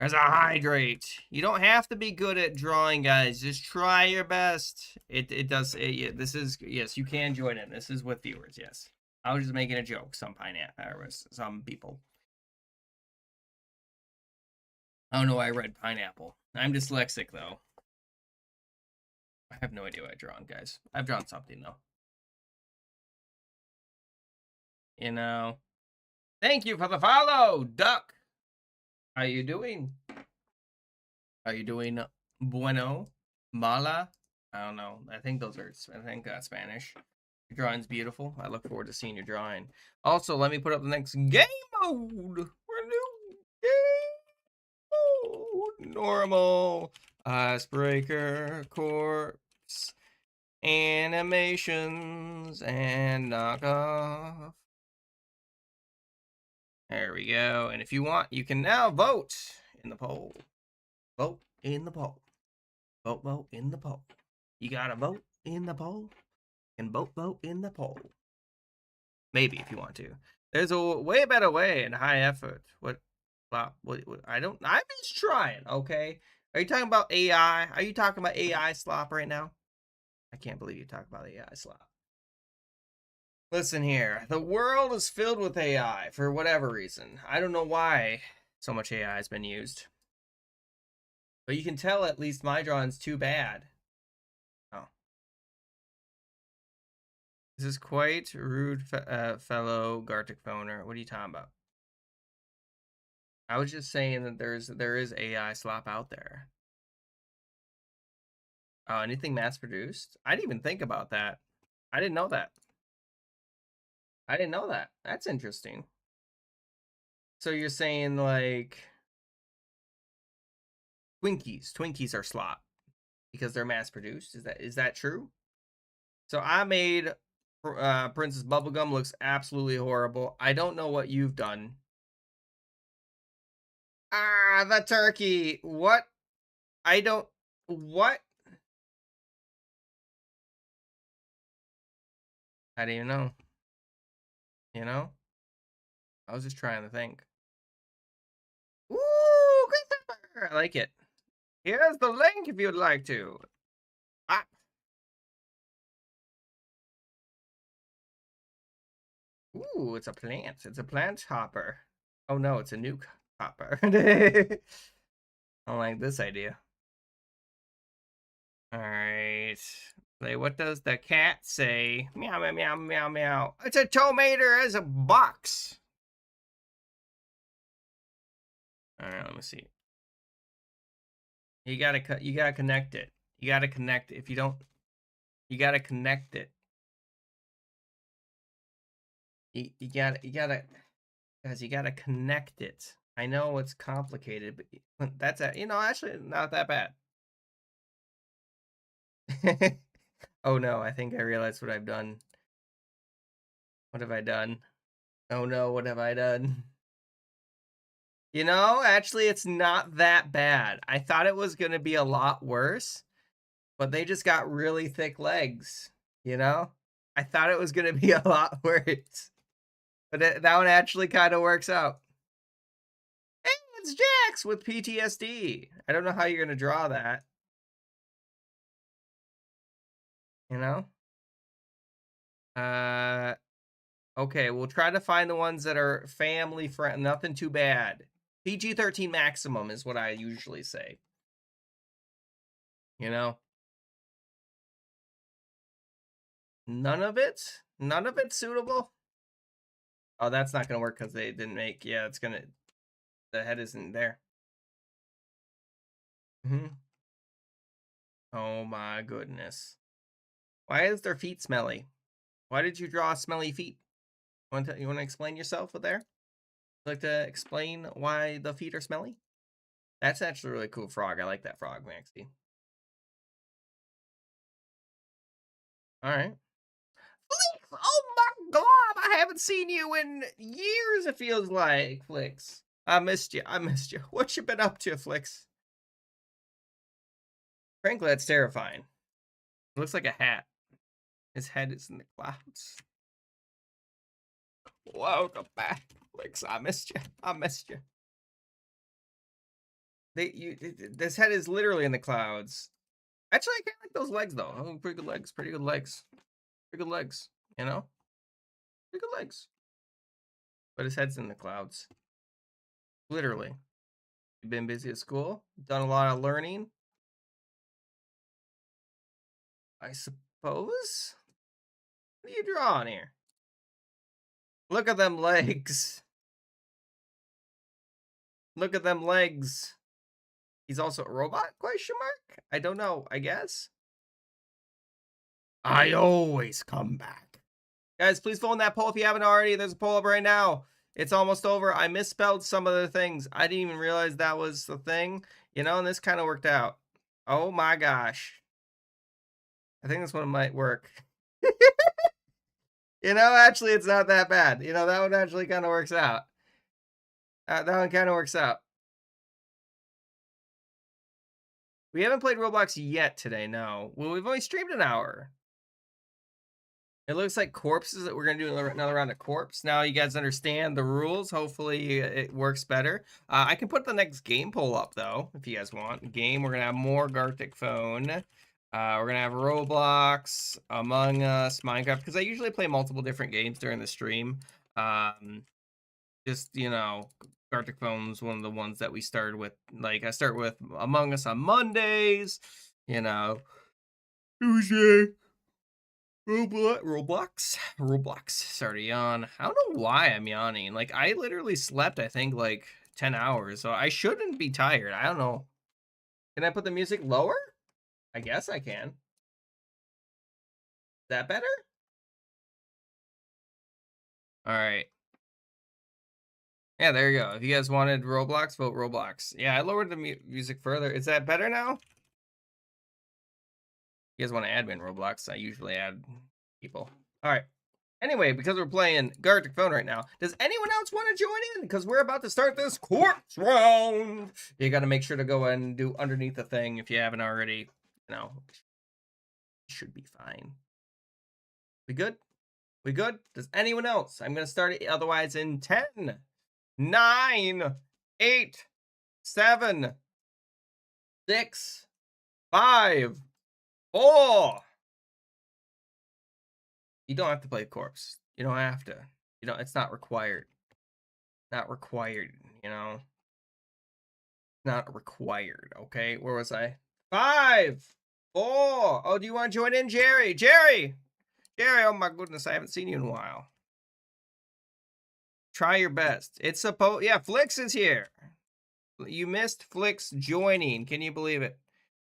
There's a hydrate. You don't have to be good at drawing, guys. Just try your best. It does. This is, yes, you can join in. This is with viewers. Yes, I was just making a joke. Some people. I don't know why I read pineapple. I'm dyslexic though. I have no idea what I've drawn, guys. I've drawn something though. You know. Thank you for the follow, Duck. How you doing? Are you doing bueno? Mala? I don't know. I think that's Spanish. Your drawing's beautiful. I look forward to seeing your drawing. Also, let me put up the next game mode. We're new game mode. Normal. Icebreaker. Corpse. Animations. And knockoff. There we go. And if you want, you can now vote in the poll. Vote in the poll. Vote in the poll. You gotta vote in the poll. And vote in the poll. Maybe if you want to. There's a way better way and high effort. What I don't. I'm just trying. Okay. Are you talking about AI? Are you talking about AI slop right now? I can't believe you talk about AI slop. Listen here. The world is filled with AI for whatever reason. I don't know why so much AI has been used. But you can tell at least my drawing's too bad. Oh. This is quite rude, fellow Gartic phoner. What are you talking about? I was just saying that there is AI slop out there. Oh, anything mass produced? I didn't even think about that. I didn't know that. I didn't know that. That's interesting. So you're saying like Twinkies are slop because they're mass produced? Is that true? So I made Princess Bubblegum looks absolutely horrible. I don't know what you've done. Ah, the turkey. What? I don't. What? I don't even know. You know? I was just trying to think. Ooh, Christopher! I like it. Here's the link if you'd like to. Ah. Ooh, it's a plant. It's a plant hopper. Oh no, it's a nuke hopper. I don't like this idea. All right. What does the cat say? Meow, meow, meow, meow, meow. It's a tomato as a box. All right, let me see. You gotta connect it. You gotta connect it. If you don't, you gotta connect it. You gotta, guys, you gotta connect it. I know it's complicated, but that's actually not that bad. Oh no, I think I realized what I've done. What have I done? Oh no, what have I done? Actually, it's not that bad. I thought it was going to be a lot worse, but they just got really thick legs, I thought it was going to be a lot worse, but that one actually kind of works out. Hey, it's Jax with PTSD. I don't know how you're going to draw that, Okay, we'll try to find the ones that are family friendly, nothing too bad. PG-13 maximum is what I usually say. None of it's suitable. Oh, that's not gonna work because they didn't make. Yeah, the head isn't there. Oh my goodness. Why is their feet smelly? Why did you draw smelly feet? You want to explain yourself with there? Like to explain why the feet are smelly? That's actually a really cool frog. I like that frog, Maxie. All right. Flix! Oh my god! I haven't seen you in years, it feels like, Flix. I missed you. What you been up to, Flix? Frankly, that's terrifying. It looks like a hat. His head is in the clouds. Welcome back, Flix. I missed you. This head is literally in the clouds. Actually, I kind of like those legs though. Oh, pretty good legs. Pretty good legs. Pretty good legs. Pretty good legs. But his head's in the clouds. Literally. You've been busy at school. Done a lot of learning. I suppose. What are you drawing here? Look at them legs. Look at them legs. He's also a robot? Question mark? I don't know. I guess. I always come back. Guys, please vote in that poll if you haven't already. There's a poll up right now. It's almost over. I misspelled some of the things. I didn't even realize that was the thing. And this kind of worked out. Oh my gosh. I think this one might work. Actually, it's not that bad. That one actually kind of works out. That one kind of works out. We haven't played Roblox yet today, no. Well, we've only streamed an hour. It looks like corpses that we're gonna do another round of corpse. Now you guys understand the rules. Hopefully it works better. I can put the next game poll up though, if you guys want. Game, we're gonna have more Gartic Phone. We're gonna have Roblox, Among Us, Minecraft, because I usually play multiple different games during the stream. Just Gartic Phone's one of the ones that we started with. Like I start with Among Us on Mondays, Tuesday. Roblox. Sorry, yawn. I don't know why I'm yawning. Like I literally slept, I think, like 10 hours, so I shouldn't be tired. I don't know. Can I put the music lower? I guess I can. Is that better? All right. Yeah, there you go. If you guys wanted Roblox, vote Roblox. Yeah, I lowered the music further. Is that better now? You guys want to add me in Roblox? I usually add people. All right. Anyway, because we're playing Gartic Phone right now, does anyone else want to join in? Because we're about to start this corpse round. You got to make sure to go and do underneath the thing if you haven't already. Should be fine. We good? We good? Does anyone else? I'm going to start it otherwise in 10, 9, 8, 7, 6, 5, 4. You don't have to play corpse. You don't have to. It's not required. Not required, Not required, okay? Where was I? 5, 4. Oh, do you want to join in, Jerry? Jerry, oh my goodness, I haven't seen you in a while. Try your best. It's supposed, yeah, Flix is here. You missed Flix joining. Can you believe it?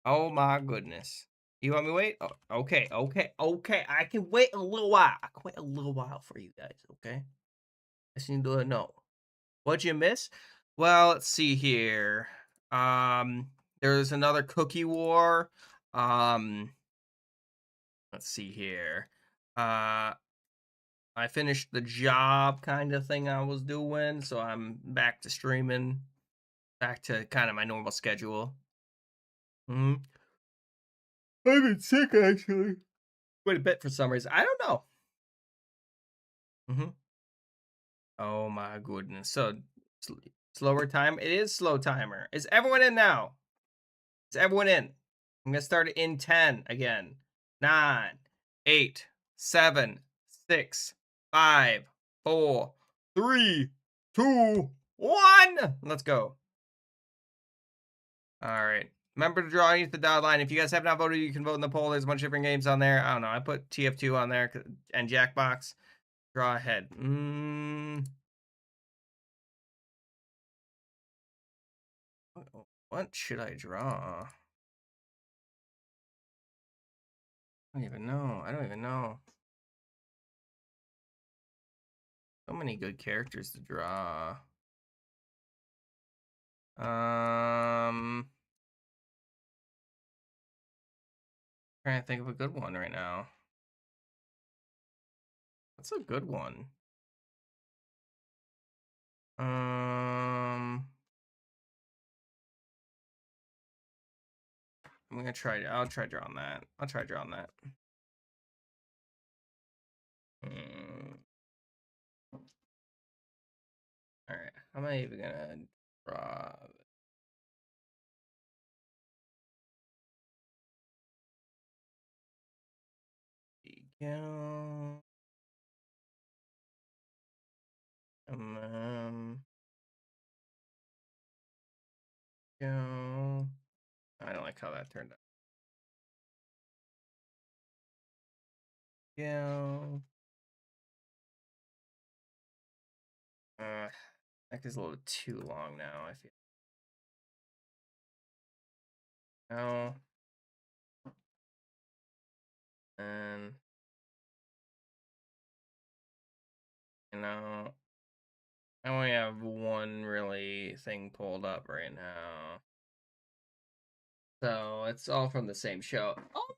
Oh my goodness. You want me to wait? Oh, okay. I can wait a little while. I can wait a little while for you guys, okay? I just need to know. What'd you miss? Well, let's see here. There's another cookie war. Let's see here. I finished the job kind of thing I was doing, so I'm back to streaming, back to kind of my normal schedule. I've been sick actually. Quite a bit for some reason. I don't know. Oh my goodness. So slower time. It is slow timer. Is everyone in now? Is everyone in? I'm gonna start it in 10 again. 9, 8, 7, 6, 5, 4, 3, 2, 1. Let's go. All right. Remember to draw underneath the dotted line. If you guys have not voted, you can vote in the poll. There's a bunch of different games on there. I don't know. I put TF2 on there and Jackbox. Draw ahead. What should I draw? I don't even know. So many good characters to draw. Trying to think of a good one right now. What's a good one? I'm gonna try. I'll try drawing that. All right. How am I even gonna draw? Go. Go. I don't like how that turned out. Go. That is a little bit too long now. I feel. No. And I only have one really thing pulled up right now. So it's all from the same show. Oh,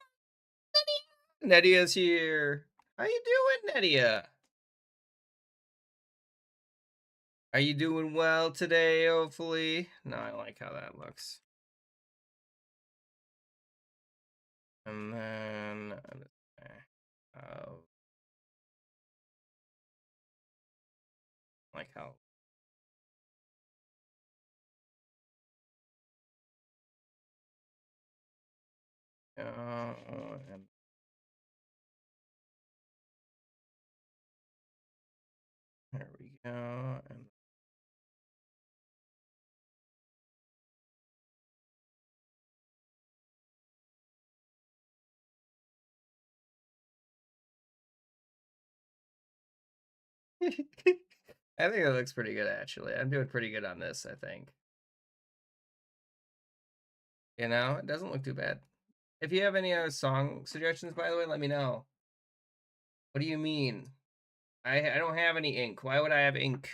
Nedia's here. How you doing, Nedia? Are you doing well today, hopefully? No, I like how that looks. And then I'm just like how and there we go. And I think it looks pretty good actually. I'm doing pretty good on this, I think. You know, it doesn't look too bad. If you have any other song suggestions, by the way, let me know. What do you mean? I don't have any ink. Why would I have ink?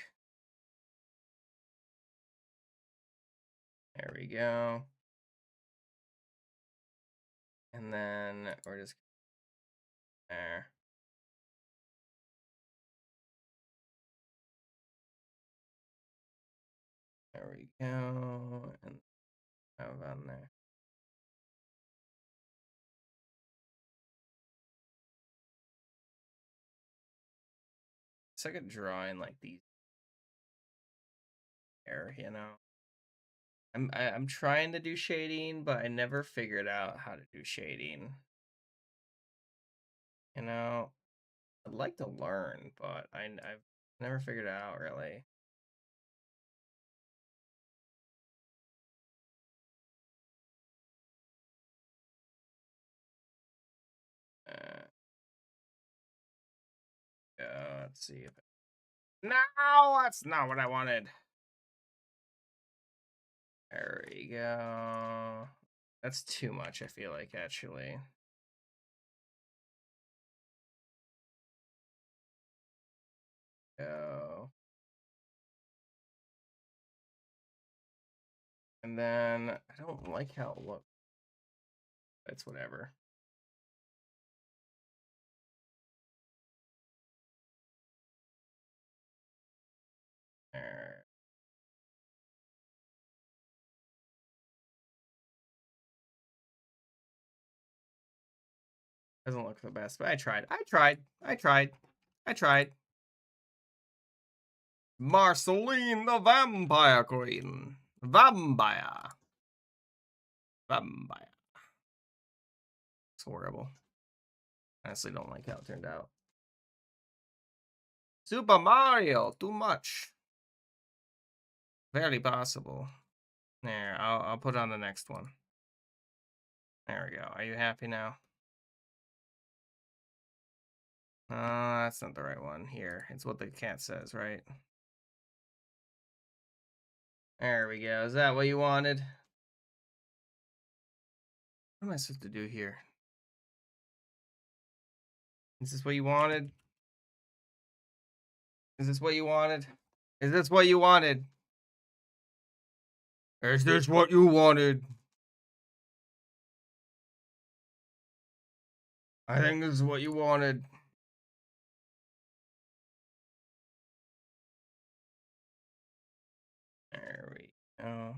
There we go. And then we're just there. There we go. And have on there. It's like a drawing like these there, you know. I'm trying to do shading, but I never figured out how to do shading. You know, I'd like to learn, but I've never figured it out really. Uh, let's see if no, that's not what I wanted. There we go. That's too much, I feel like, actually. Go. And then I don't like how it looks. It's whatever. There. Doesn't look the best, but I tried. I tried. Marceline the Vampire Queen. Vampire. It's horrible. I honestly don't like how it turned out. Super Mario, too much. Very possible. There, I'll put on the next one. There we go. Are you happy now? That's not the right one. Here, it's what the cat says, right? There we go. Is that what you wanted? What am I supposed to do here? Is this what you wanted? Is this what you wanted? Is this what you wanted? Is this what you wanted? I think this is what you wanted. There we go.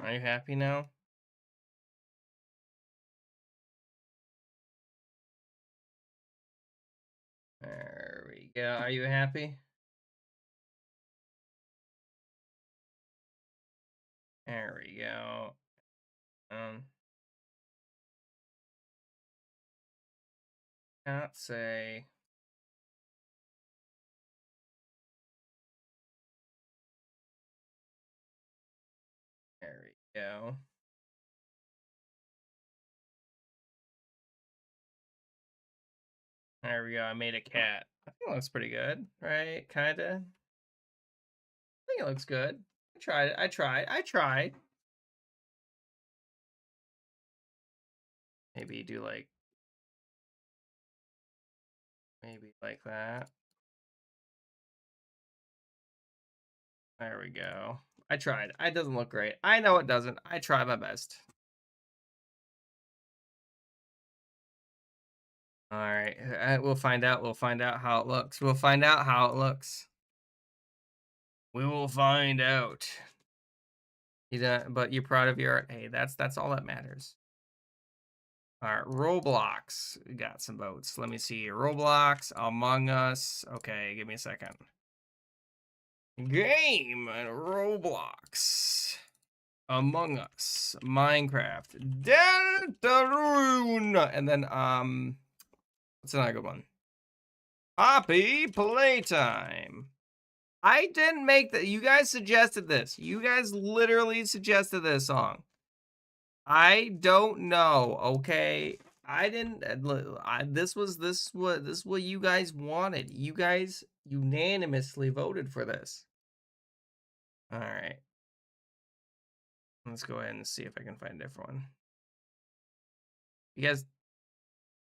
Are you happy now? There we go. Are you happy? There we go. Can't say. There we go. There we go. I made a cat. I think it looks pretty good, right? Kinda. I think it looks good. I tried it. I tried. Maybe do like maybe like that. There we go. I tried. It doesn't look great. I know it doesn't. I try my best. All right. We'll find out. We'll find out how it looks. We'll find out how it looks. We will find out. You don't, but you're proud of your art. Hey, that's all that matters. All right, Roblox. We got some votes. Let me see. Roblox, Among Us. Okay, give me a second. Game and Roblox. Among Us, Minecraft, Deltarune, and then what's another good one? Poppy Playtime. I didn't make that. You guys suggested this. You guys literally suggested this song. I don't know. Okay, I didn't. This was what you guys wanted. You guys unanimously voted for this. All right. Let's go ahead and see if I can find a different one. You guys,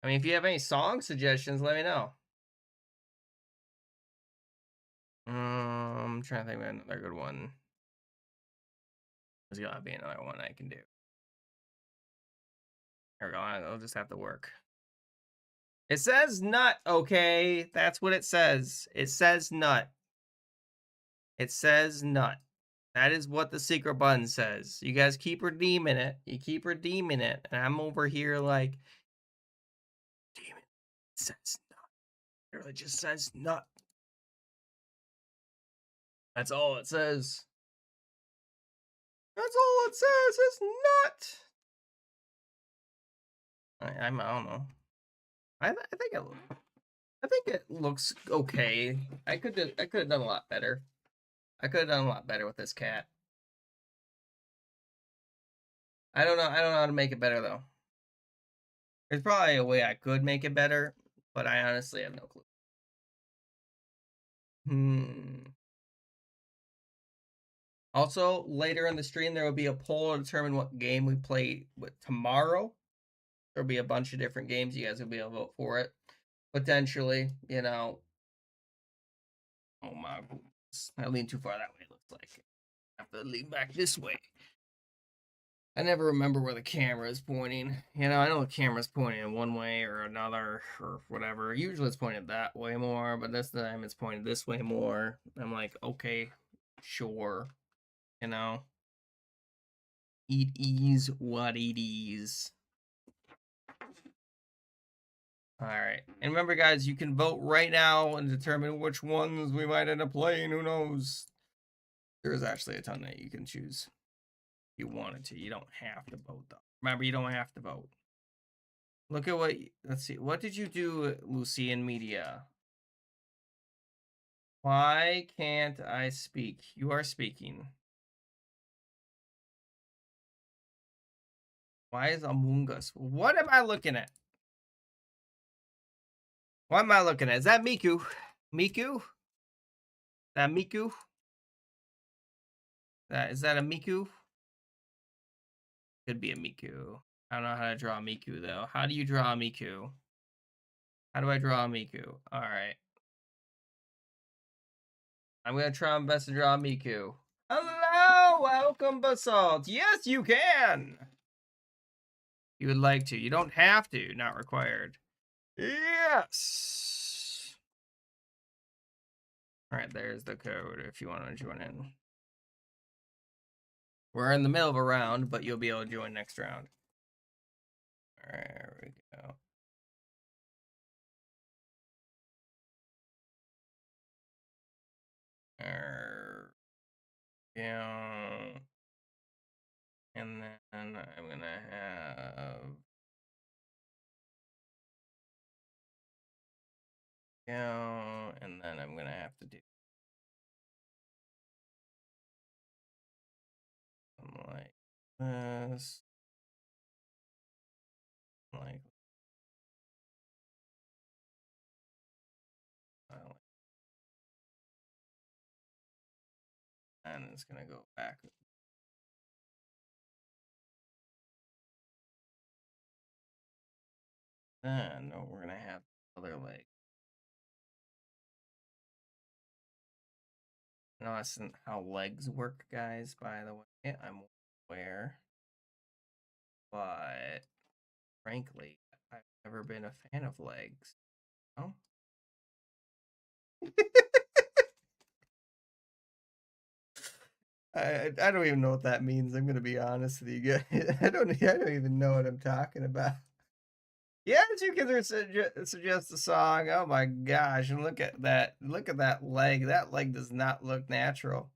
I mean, if you have any song suggestions, let me know. I'm trying to think of another good one. There's gotta be another one I can do. There we go. I'll just have to work. It says nut, okay? That's what it says. It says nut. It says nut. That is what the secret button says. You guys keep redeeming it. You keep redeeming it. And I'm over here like, damn it. It says nut. It really just says nut. That's all it says. That's all it says. It's nut. I don't know. I think it looks okay. I could have done a lot better. I could have done a lot better with this cat. I don't know how to make it better though. There's probably a way I could make it better, but I honestly have no clue. Also, later in the stream there will be a poll to determine what game we play with tomorrow. There'll be a bunch of different games. You guys will be able to vote for it. Potentially, you know. Oh my goodness. I leaned too far that way, it looks like. I have to lean back this way. I never remember where the camera is pointing. You know, I know the camera's pointing in one way or another or whatever. Usually it's pointed that way more, but this time it's pointed this way more. I'm like, okay, sure. You know, it is what it is. All right. And remember, guys, you can vote right now and determine which ones we might end up playing. Who knows? There's actually a ton that you can choose if you wanted to. You don't have to vote, though. Remember, you don't have to vote. Look at what, let's see. What did you do, Lucian Media? Why can't I speak? You are speaking. Why is Among Us? What am I looking at? What am I looking at? Is that Miku? Miku? That Miku? Is that a Miku? Could be a Miku. I don't know how to draw a Miku though. How do you draw a Miku? How do I draw a Miku? Alright. I'm gonna try my best to draw a Miku. Hello! Welcome, Basalt. Yes, you can! You would like to. You don't have to. Not required. Yes! Alright, there's the code if you want to join in. We're in the middle of a round, but you'll be able to join next round. There we go. Yeah. And then I'm gonna have and then I'm gonna have to do something like this, like and it's gonna go back. Then we're gonna have the other leg. No, that's not how legs work, guys, by the way. I'm aware. But frankly, I've never been a fan of legs. Oh. I don't even know what that means. I'm gonna be honest with you guys. I don't even know what I'm talking about. Yeah, you can suggest a song. Oh my gosh, and look at that. Look at that leg. That leg does not look natural.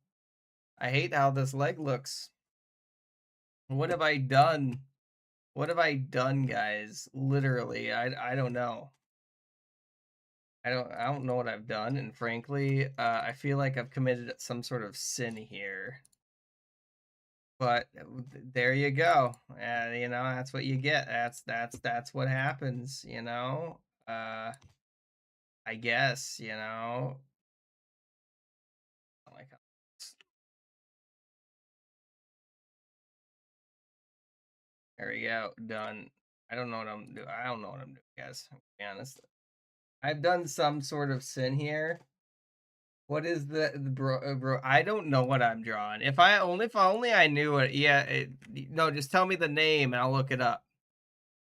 I hate how this leg looks. What have I done? What have I done, guys? Literally, I don't know. I don't know what I've done, and frankly, I feel like I've committed some sort of sin here. But there you go. You know, that's what you get. That's what happens, you know? I guess, you know. Oh my god. There we go. Done. I don't know what I'm doing. I don't know what I'm doing, guys. To be honest. I've done some sort of sin here. What is the bro? I don't know what I'm drawing. If only I knew it. Yeah. No, just tell me the name and I'll look it up.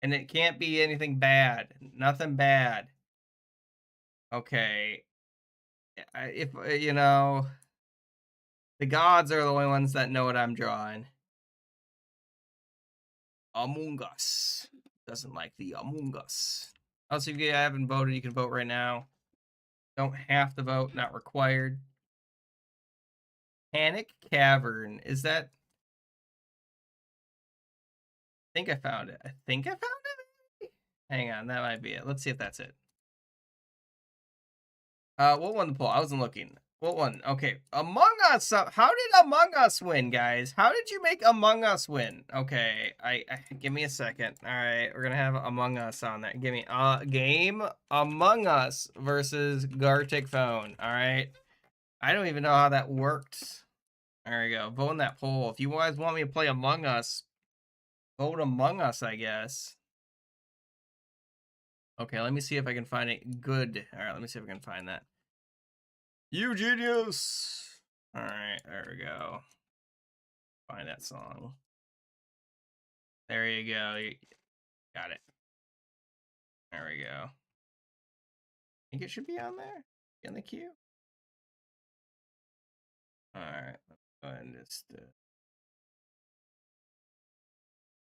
And it can't be anything bad. Nothing bad. Okay. If you know, the gods are the only ones that know what I'm drawing. Among Us doesn't like the Among Us. Also, if you haven't voted, you can vote right now. Don't have to vote, not required. Panic Cavern. Is that? I think I found it. I think I found it. Hang on, that might be it. Let's see if that's it. What one to pull? I wasn't looking. What one? Okay, Among Us. How did Among Us win, guys? How did you make Among Us win? Okay, I give me a second. All right, we're gonna have Among Us on there. Give me game Among Us versus Gartic Phone. All right, I don't even know how that worked. There we go. Vote in that poll. If you guys want me to play Among Us, vote Among Us, I guess. Okay, let me see if I can find it good. All right, let me see if I can find that. You genius! All right, there we go. Find that song. There you go. You got it. There we go. Think it should be on there? In the queue? All right, let's go ahead and just go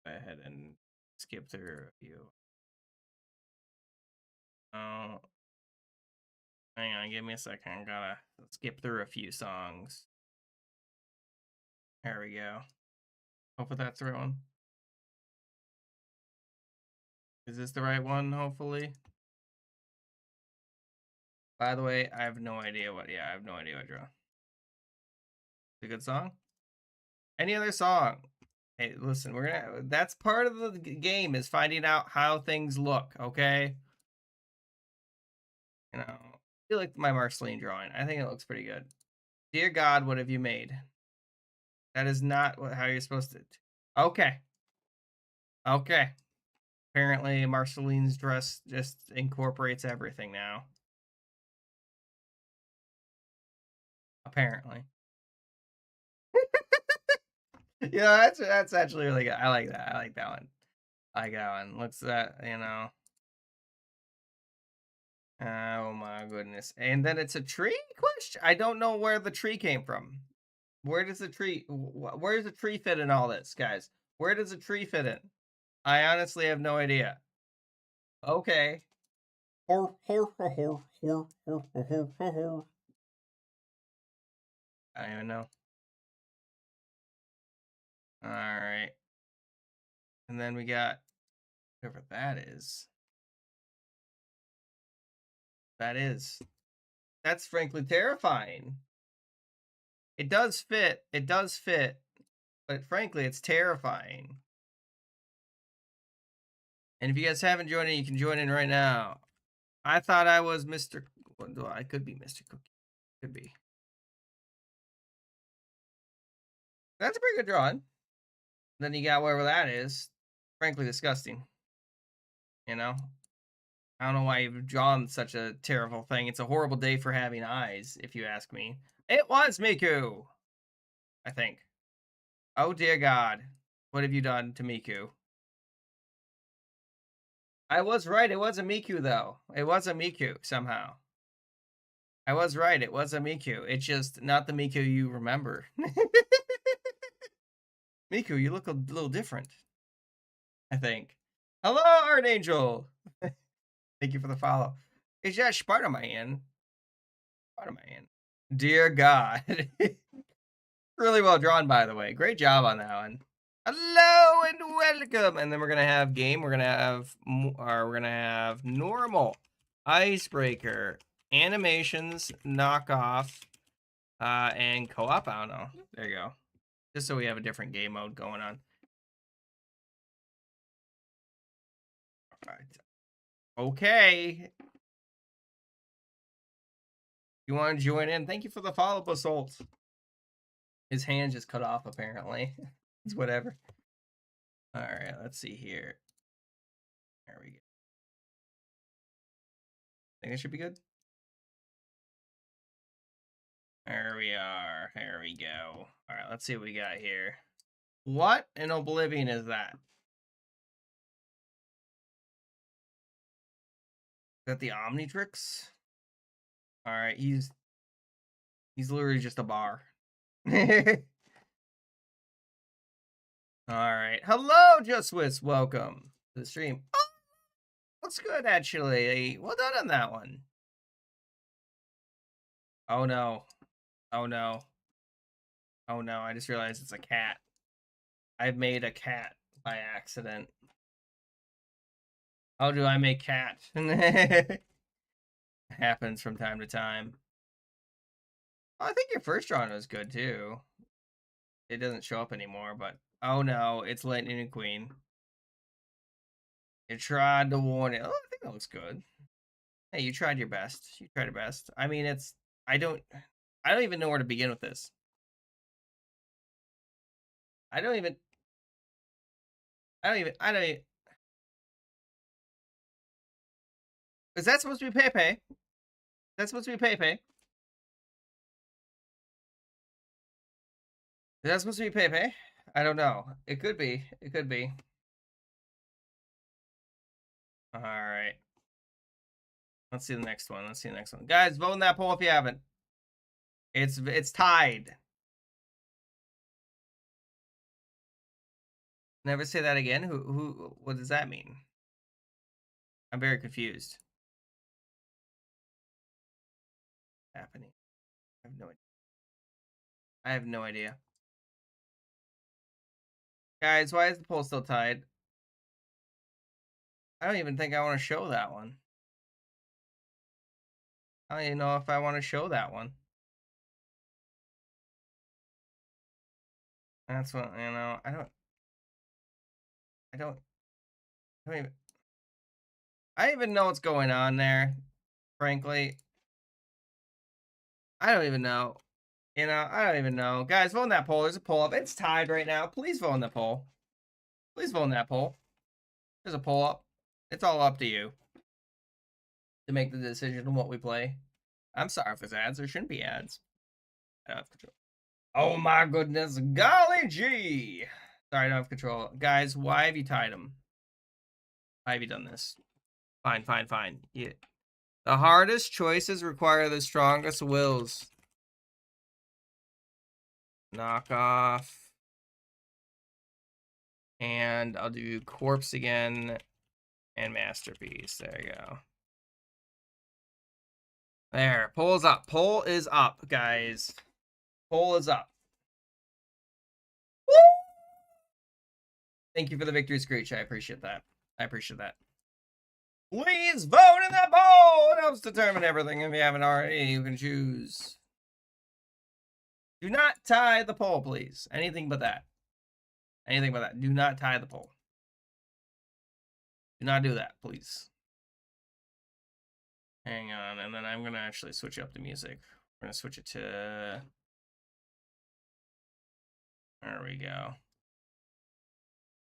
ahead and skip through a few. Oh, hang on, give me a second. I gotta skip through a few songs. There we go. Hopefully that's the right one. Is this the right one, hopefully? By the way, I have no idea what, I have no idea what draw. It's a good song? Any other song? Hey, listen, that's part of the game is finding out how things look, okay? You know, I feel like my Marceline drawing. I think it looks pretty good. Dear God, what have you made? That is not how you're supposed to. Okay. Okay. Apparently, Marceline's dress just incorporates everything now. Apparently. Yeah, that's actually really good. I like that. I like that one. I like that one. Looks that, you know. Oh my goodness. And then it's a tree question. I don't know where the tree came from. Where does the tree where does the tree fit in all this, guys? Where does the tree fit in? I honestly have no idea. Okay. I don't even know. All right. And then we got whatever that is. That's frankly terrifying. It does fit. It does fit. But frankly, it's terrifying. And if you guys haven't joined in, you can join in right now. I thought I was Mr. I could be Mr. Cookie. Could be. That's a pretty good drawing. Then you got wherever that is. Frankly, disgusting. You know? I don't know why you've drawn such a terrible thing. It's a horrible day for having eyes, if you ask me. It was Miku! I think. Oh dear God. What have you done to Miku? I was right. It was a Miku, though. It was a Miku, somehow. I was right. It was a Miku. It's just not the Miku you remember. Miku, you look a little different, I think. Hello, Art Angel. Thank you for the follow. It's just Spider-Man. Spider-Man. Dear God. Really well drawn, by the way. Great job on that one. Hello and welcome. And then we're gonna have game. We're gonna have normal, icebreaker, animations, knockoff, and co-op. I don't know. There you go. Just so we have a different game mode going on. All right. Okay. You want to join in? Thank you for the follow, Basalt. His hand just cut off, apparently. It's whatever. All right, let's see here. There we go. Think it should be good? There we are. There we go. All right, let's see what we got here. What in Oblivion is that? Is that the Omnitrix? All right, he's literally just a bar. All right. Hello, Just Swiss. Welcome to the stream. Oh, looks good, actually. Well done on that one. Oh, no. Oh, no. Oh, no. I just realized it's a cat. I've made a cat by accident. How do I make cat? Happens from time to time. Oh, I think your first drawing was good, too. It doesn't show up anymore, but... Oh, no. It's Lightning McQueen. You tried to warn it. Oh, I think that looks good. Hey, you tried your best. You tried your best. I mean, it's... I don't even know where to begin with this. I don't even... Is that supposed to be Pepe? That's supposed to be Pepe. Is that supposed to be Pepe? I don't know. It could be. It could be. All right. Let's see the next one. Let's see the next one. Guys, vote in that poll if you haven't. It's tied. Never say that again. What does that mean? I'm very confused. Happening. I have no idea. I have no idea. Guys, why is the poll still tied? I don't even think I want to show that one. I don't even know if I want to show that one. That's what, you know, I don't even know what's going on there, frankly. I don't even know. You know, I don't even know. Guys, vote in that poll. There's a poll up. It's tied right now. Please vote in the poll. Please vote in that poll. There's a poll up. It's all up to you to make the decision on what we play. I'm sorry if there's ads. There shouldn't be ads. I don't have control. Oh my goodness. Golly gee. Sorry, I don't have control. Guys, why have you tied them? Why have you done this? Fine, fine, fine. Yeah. The hardest choices require the strongest wills. Knock off. And I'll do corpse again and masterpiece. There you go. There, poll's up. Poll is up, guys. Poll is up. Woo! Thank you for the victory screech. I appreciate that. I appreciate that. Please vote in that poll. It helps determine everything. If you haven't already, you can choose. Do not tie the poll, please. Anything but that. Anything but that. Do not tie the poll. Do not do that, please. Hang on, and then I'm going to actually switch up the music. We're going to switch it to... There we go.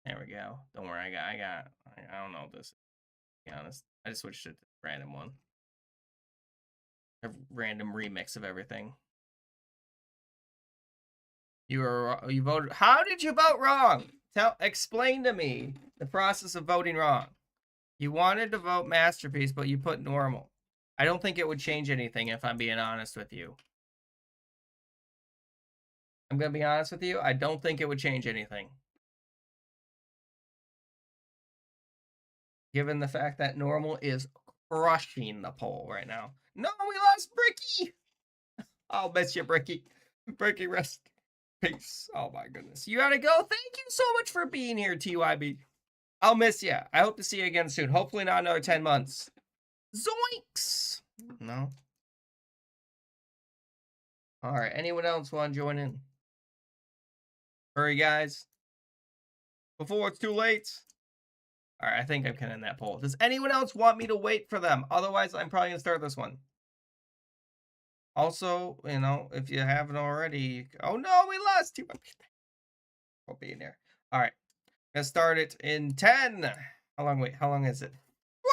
There we go. Don't worry, I don't know this. To be honest, I just switched it to a random one. A random remix of everything. You voted. How did you vote wrong? Explain to me the process of voting wrong. You wanted to vote masterpiece, but you put normal. I don't think it would change anything if I'm being honest with you. I'm gonna be honest with you. I don't think it would change anything. Given the fact that normal is crushing the poll right now. No, we lost Bricky. I'll miss you, Bricky. Bricky, rest. Peace. Oh my goodness. You gotta go. Thank you so much for being here, TYB. I'll miss you. I hope to see you again soon. Hopefully not another 10 months. Zoinks! No. Alright, anyone else want to join in? Hurry, guys. Before it's too late. Alright, I think I'm kind of in that poll. Does anyone else want me to wait for them? Otherwise, I'm probably going to start this one. Also, you know, if you haven't already... Oh no, we lost! Too much. I'll be in there. Alright. Gonna start it in 10. How long is it?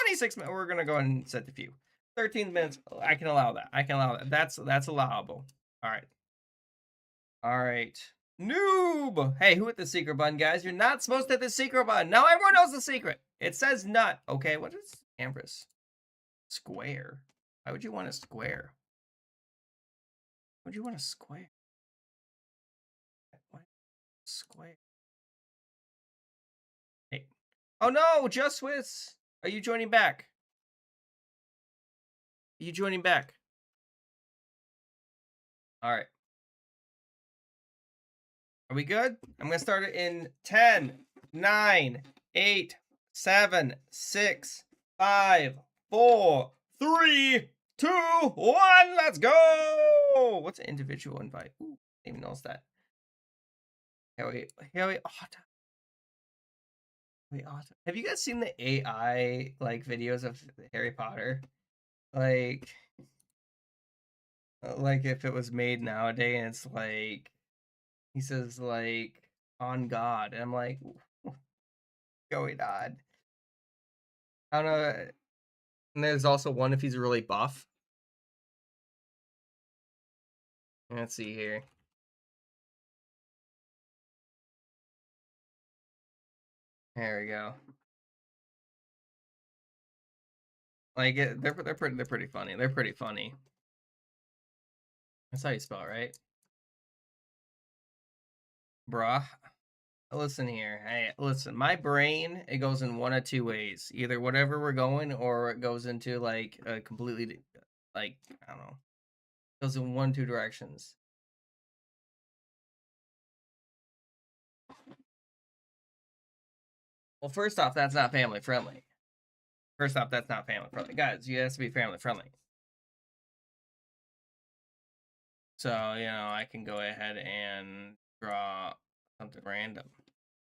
26 minutes. We're gonna go and set the few. 13 minutes. I can allow that. I can allow that. That's allowable. Alright. Alright. Noob! Hey, who hit the secret button, guys? You're not supposed to hit the secret button. Now everyone knows the secret. It says nut. Okay, what is Ambrose? Square. Why would you want a square? Why would you want a square? Why square? Hey. Oh no, Just Swiss. Are you joining back? Are you joining back? Alright. Are we good? I'm gonna start it in 10, 9, 8, 7, 6, 5, 4, 3, 2, 1. Let's go! What's an individual invite? Ooh, I didn't even notice that. Here we awesome. Have you guys seen the AI like videos of Harry Potter? Like if it was made nowadays and it's like he says like on God, and I'm like, what's going on? I don't know. And there's also one if he's really buff. Let's see here. There we go. Like they're pretty funny. They're pretty funny. That's how you spell it, right? Bruh. Listen here. Hey, listen. My brain, it goes in one of two ways. Either whatever we're going, or it goes into like a completely, like, I don't know. It goes in 1, 2 directions. Well, first off, that's not family friendly. First off, that's not family friendly. Guys, you have to be family friendly. So, you know, I can go ahead and draw something random.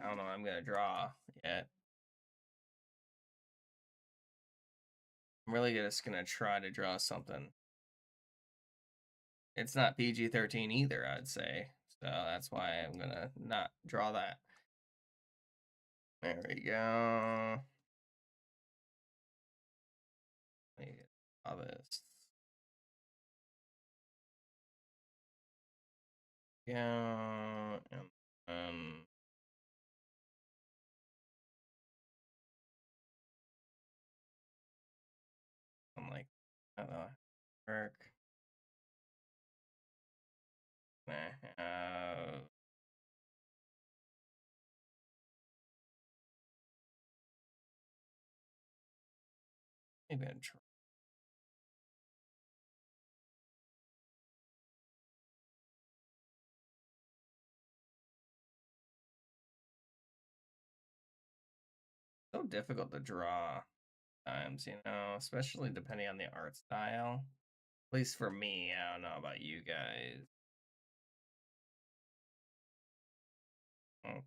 I don't know what I'm going to draw yet. I'm really just going to try to draw something. It's not PG-13 either, I'd say. So that's why I'm going to not draw that. There we go. Let me draw this. Yeah, and then I'm like, I don't know, work. Maybe I'd try. So difficult to draw times, you know, especially depending on the art style. At least for me, I don't know about you guys. Oh,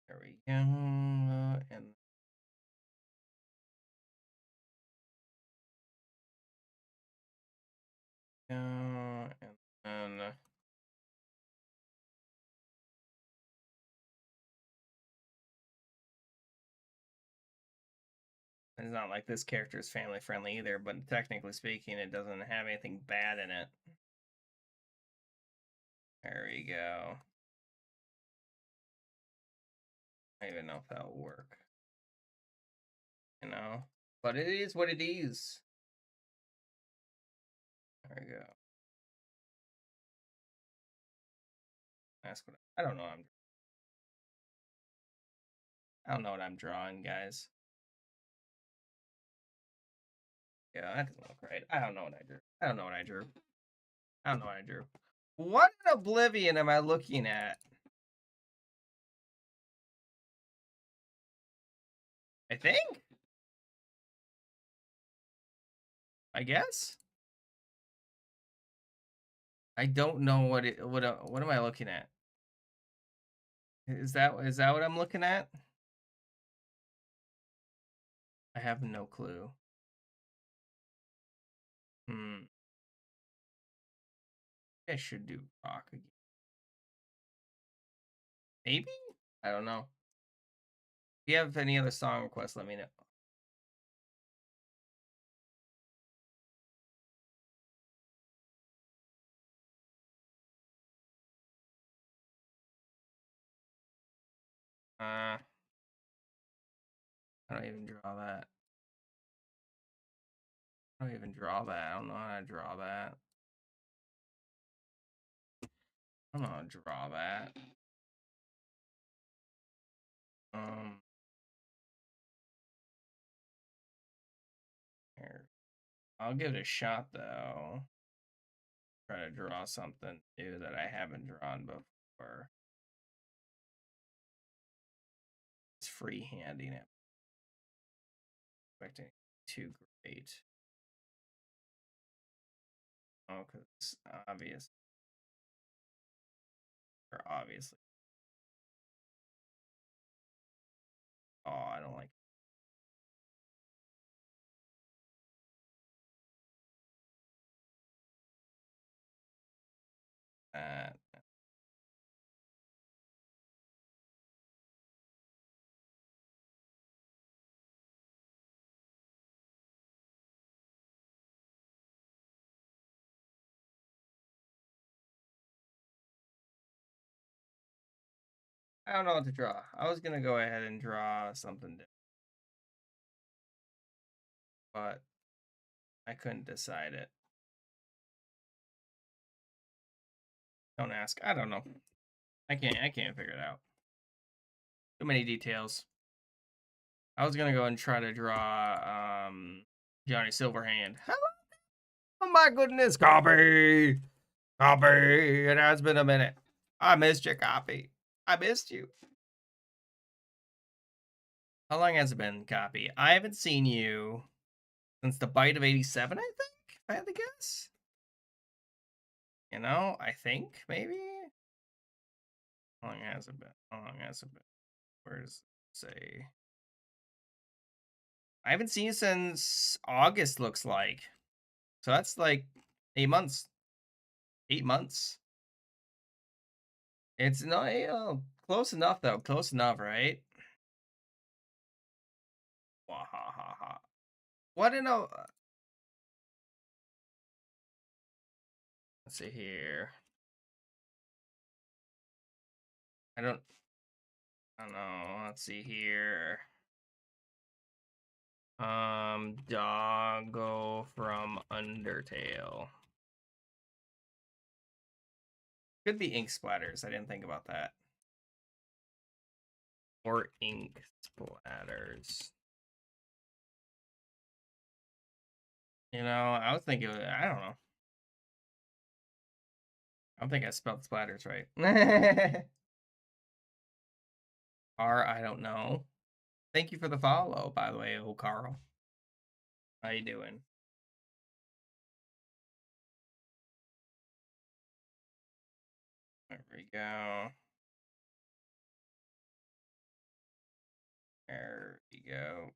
there we go. And and then it's not like this character is family friendly either, but technically speaking, it doesn't have anything bad in it. There we go. I don't even know if that'll work. You know? But it is what it is. There we go. Ask what I don't know. I don't know what I'm drawing, guys. Yeah, that doesn't look right. I don't know what I drew. I don't know what I drew. I don't know what I drew. What in Oblivion am I looking at? I think? I guess? I don't know what am I looking at? Is that what I'm looking at? I have no clue. I should do rock again. Maybe? I don't know. If you have any other song requests, let me know. I don't even draw that. I don't even draw that. I don't know how to draw that. I don't know how to draw that. Here. I'll give it a shot though. Try to draw something new that I haven't drawn before. It's freehanding it. Expecting too great. Oh, because it's obvious. Or obviously. Oh, I don't like that. I don't know what to draw. I was gonna go ahead and draw something different, but I couldn't decide it. Don't ask. I don't know. I can't figure it out. Too many details. I was gonna go and try to draw Johnny Silverhand. Oh my goodness, Copy! Copy! It has been a minute. I missed you, Copy. I missed you. How long has it been, Copy? I haven't seen you since the bite of 87, I think, if I had to guess. You know, I think, maybe? How long has it been? How long has it been? Where does it say? I haven't seen you since August, looks like. So that's like 8 months. 8 months. It's not, close enough, though. Close enough, right? Wahahaha. What in a... Let's see here. I don't know. Let's see here. Doggo from Undertale. Could be ink splatters. I didn't think about that. Or ink splatters. You know, I was thinking, I don't know. I don't think I spelled splatters right. I don't know. Thank you for the follow, by the way, old Carl. How you doing? There we go. There we go.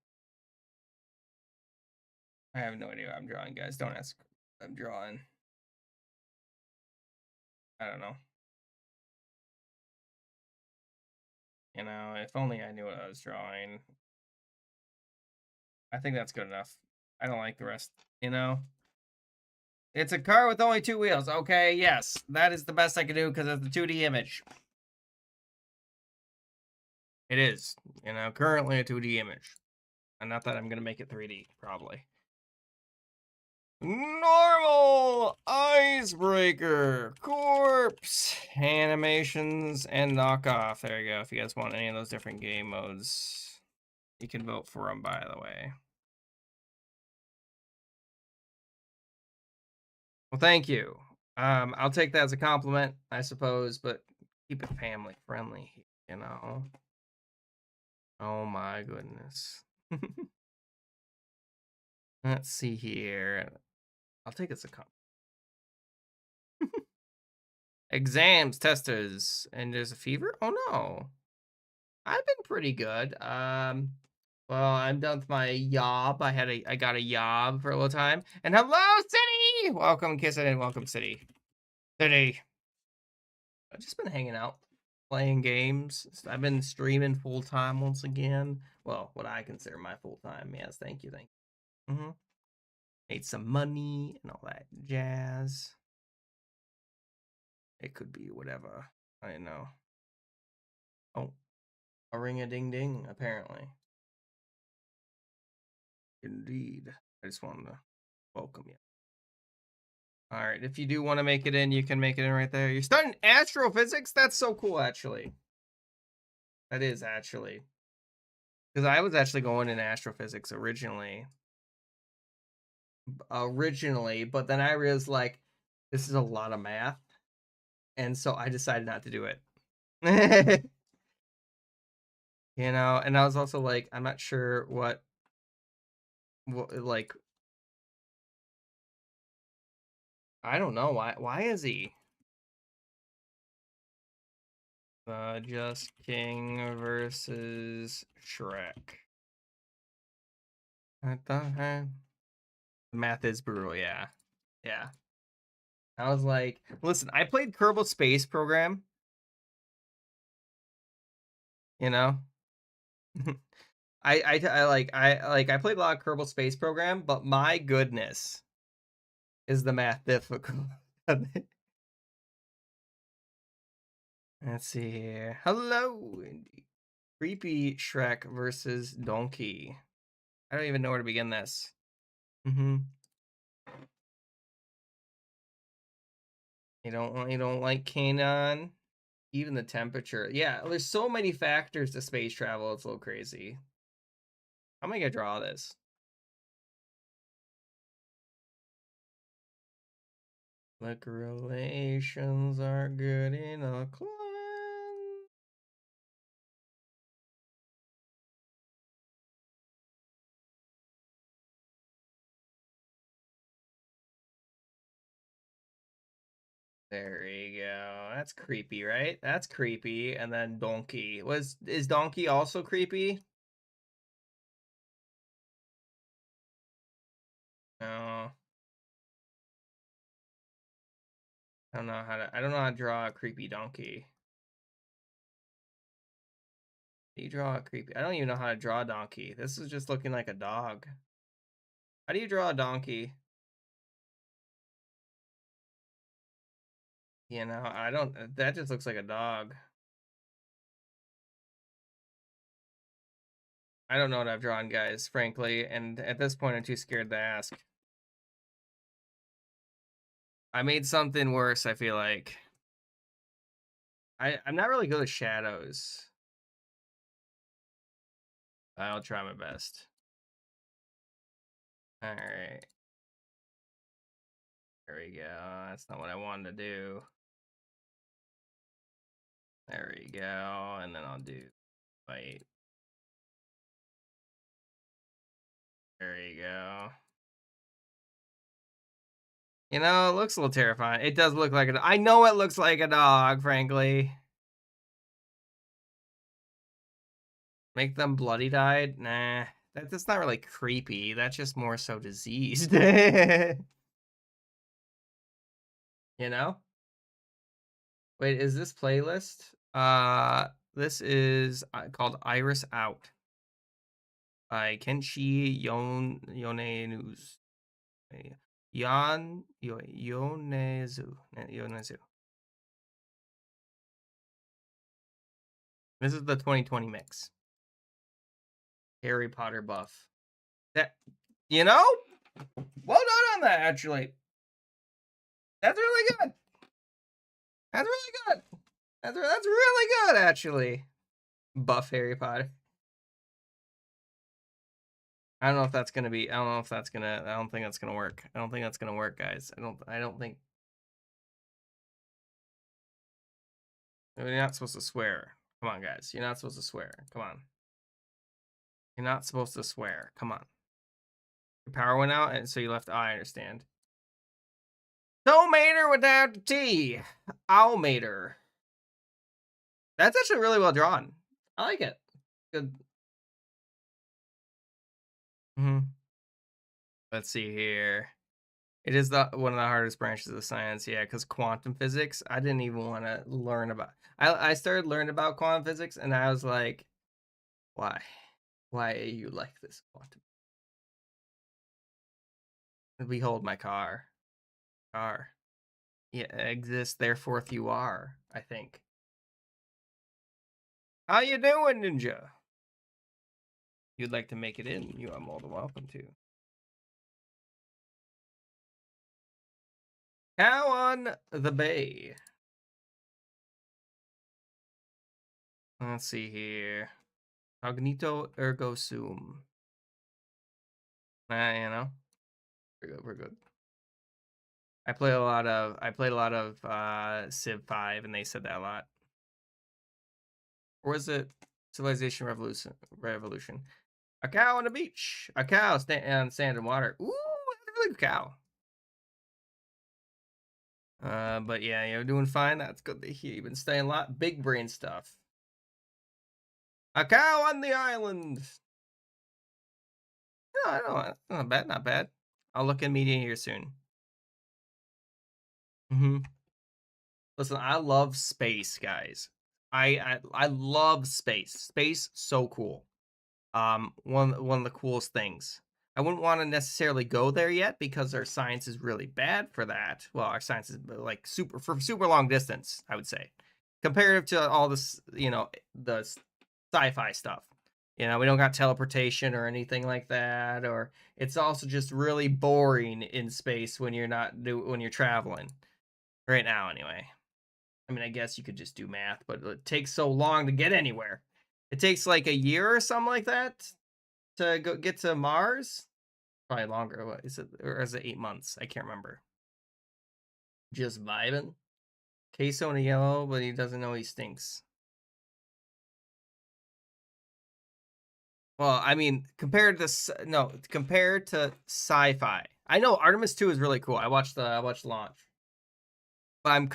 I have no idea what I'm drawing, guys. Don't ask what I'm drawing. I don't know. You know, if only I knew what I was drawing. I think that's good enough. I don't like the rest, you know? It's a car with only 2 wheels. Okay, yes. That is the best I can do because it's a 2D image. It is, you know, currently a 2D image. And not that I'm gonna make it 3D, probably. Normal, icebreaker, corpse, animations, and knockoff. There you go. If you guys want any of those different game modes, you can vote for them, by the way. Well, thank you. I'll take that as a compliment, I suppose, but keep it family friendly, you know? Oh my goodness. Let's see here. I'll take it as a compliment. Exams, testers, and there's a fever? Oh no. I've been pretty good. Well, I'm done with my yob. I got a yob for a little time. And hello, City! Welcome, Kiss It, and welcome, City. City. I've just been hanging out, playing games. I've been streaming full time once again. Well, what I consider my full time. Yes, thank you, thank you. Made some money and all that jazz. It could be whatever. I don't know. Oh, a ring a ding ding, apparently. Indeed. I just wanted to welcome you. All right, if you do want to make it in, you can make it in right there. You're starting astrophysics? That's so cool, actually. That is, actually. Because I was actually going in astrophysics originally. But then I realized, like, this is a lot of math. And so I decided not to do it. You know, and I was also like, I'm not sure what like, I don't know. Why is he? Just King versus Shrek. What the heck? Math is brutal, yeah. Yeah. I was like, listen, I played Kerbal Space Program. You know? I played a lot of Kerbal Space Program, but my goodness, is the math difficult. Let's see here. Hello, Creepy Shrek versus Donkey. I don't even know where to begin this. You don't like Kanon? Even the temperature. Yeah, there's so many factors to space travel. It's a little crazy. How am I gonna draw this? Like relations are good in a clan. There you go. That's creepy, right? That's creepy. And then Donkey. Is Donkey also creepy? No. I don't know how to draw a creepy donkey. You draw a creepy. I don't even know how to draw a donkey. This is just looking like a dog. How do you draw a donkey? You know, I don't. That just looks like a dog. I don't know what I've drawn, guys, frankly, and at this point, I'm too scared to ask. I made something worse, I feel like. I'm not really good with shadows. I'll try my best. All right. There we go. That's not what I wanted to do. There we go. And then I'll do fight. There you go. You know, it looks a little terrifying. It does look like I know it looks like a dog, frankly. Make them bloody dyed? Nah. That's not really creepy. That's just more so diseased. You know? Wait, is this playlist? This is called Iris Out by Kenshi Yonezu. Yonezu. This is the 2020 mix. Harry Potter buff. That, you know, well done on that, actually. That's really good. That's really good. That's really good, actually. Buff Harry Potter. I don't know if that's gonna be. I don't know if that's gonna. I don't think that's gonna work. I don't think that's gonna work, guys. I don't think. You're not supposed to swear. Come on, guys. You're not supposed to swear. Come on. You're not supposed to swear. Come on. Your power went out, and so you left. I understand. Tomater without the T. Owlmater. That's actually really well drawn. I like it. Good. Let's see here. It is one of the hardest branches of science, yeah, because quantum physics, I didn't even want to learn about. I started learning about quantum physics, and I was like, why? Why are you like this quantum? Behold my car. Car. Yeah, exists, therefore you are, I think. How you doing, Ninja? You'd like to make it in, you are more than welcome to. Cow on the bay. Let's see here. Cognito ergo sum. You know, we're good. We're good. I played a lot of Civ 5, and they said that a lot. Or was it Civilization Revolution? A cow on the beach. A cow on sand and water. Ooh, that's a really good cow. But yeah, you're doing fine. That's good to hear. You've been staying a lot. Big brain stuff. A cow on the island. No, I don't. Not bad. Not bad. I'll look in media here soon. Listen, I love space, guys. I love space. Space, so cool. One of the coolest things. I wouldn't want to necessarily go there yet because our science is really bad for that. Well, our science is like super long distance, I would say, comparative to all this, the sci-fi stuff. We don't got teleportation or anything like that, or it's also just really boring in space when when you're traveling. Right now, anyway. I mean, I guess you could just do math, but it takes so long to get anywhere. It takes like a year or something like that to get to Mars. Probably longer. What is it? Or is it 8 months? I can't remember. Just vibing. Queso in a yellow, but he doesn't know he stinks. Well, I mean, compared to sci-fi. I know Artemis 2 is really cool. I watched launch. But I'm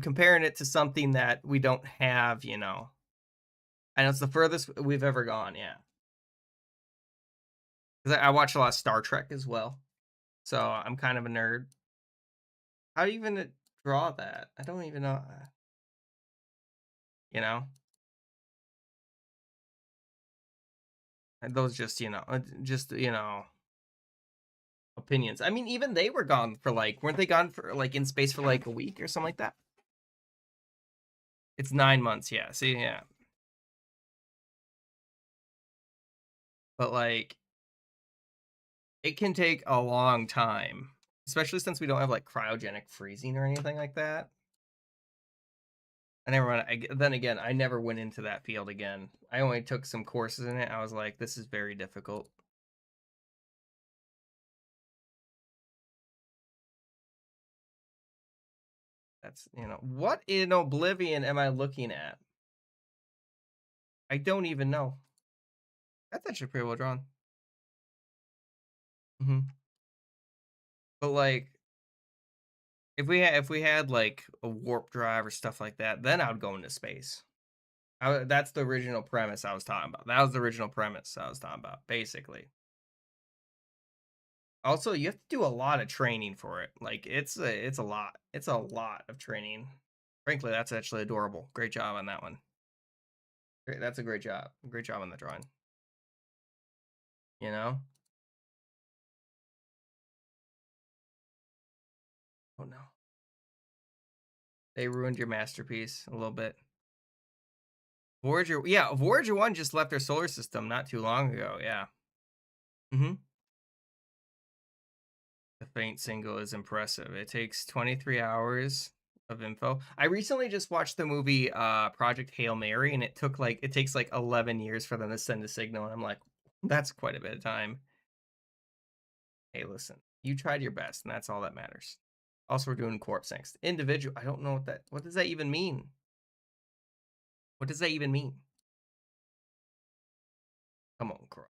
comparing it to something that we don't have. I know it's the furthest we've ever gone, yeah. Because I watch a lot of Star Trek as well. So I'm kind of a nerd. How do you even draw that? I don't even know. You know? And those opinions. I mean, even they were gone for weren't they gone for in space for like a week or something like that? It's 9 months, yeah. See, yeah. But it can take a long time, especially since we don't have cryogenic freezing or anything like that. Then again, I never went into that field again. I only took some courses in it. I was like, this is very difficult. That's, what in Oblivion am I looking at? I don't even know. That's actually pretty well drawn. But if we had a warp drive or stuff like that, then I would go into space. That's the original premise I was talking about. That was the original premise I was talking about, basically. Also, you have to do a lot of training for it. It's a lot. It's a lot of training. Frankly, that's actually adorable. Great job on that one. Great, that's a great job. Great job on the drawing. You know? Oh no. They ruined your masterpiece a little bit. Voyager, yeah, Voyager 1 just left their solar system not too long ago, yeah. Mhm. The faint single is impressive. It takes 23 hours of info. I recently just watched the movie Project Hail Mary, and it takes like 11 years for them to send a signal, and I'm like, that's quite a bit of time. Hey, listen, you tried your best, and that's all that matters. Also, we're doing corpse next. Individual. I don't know what does that even mean? What does that even mean? Come on, cry.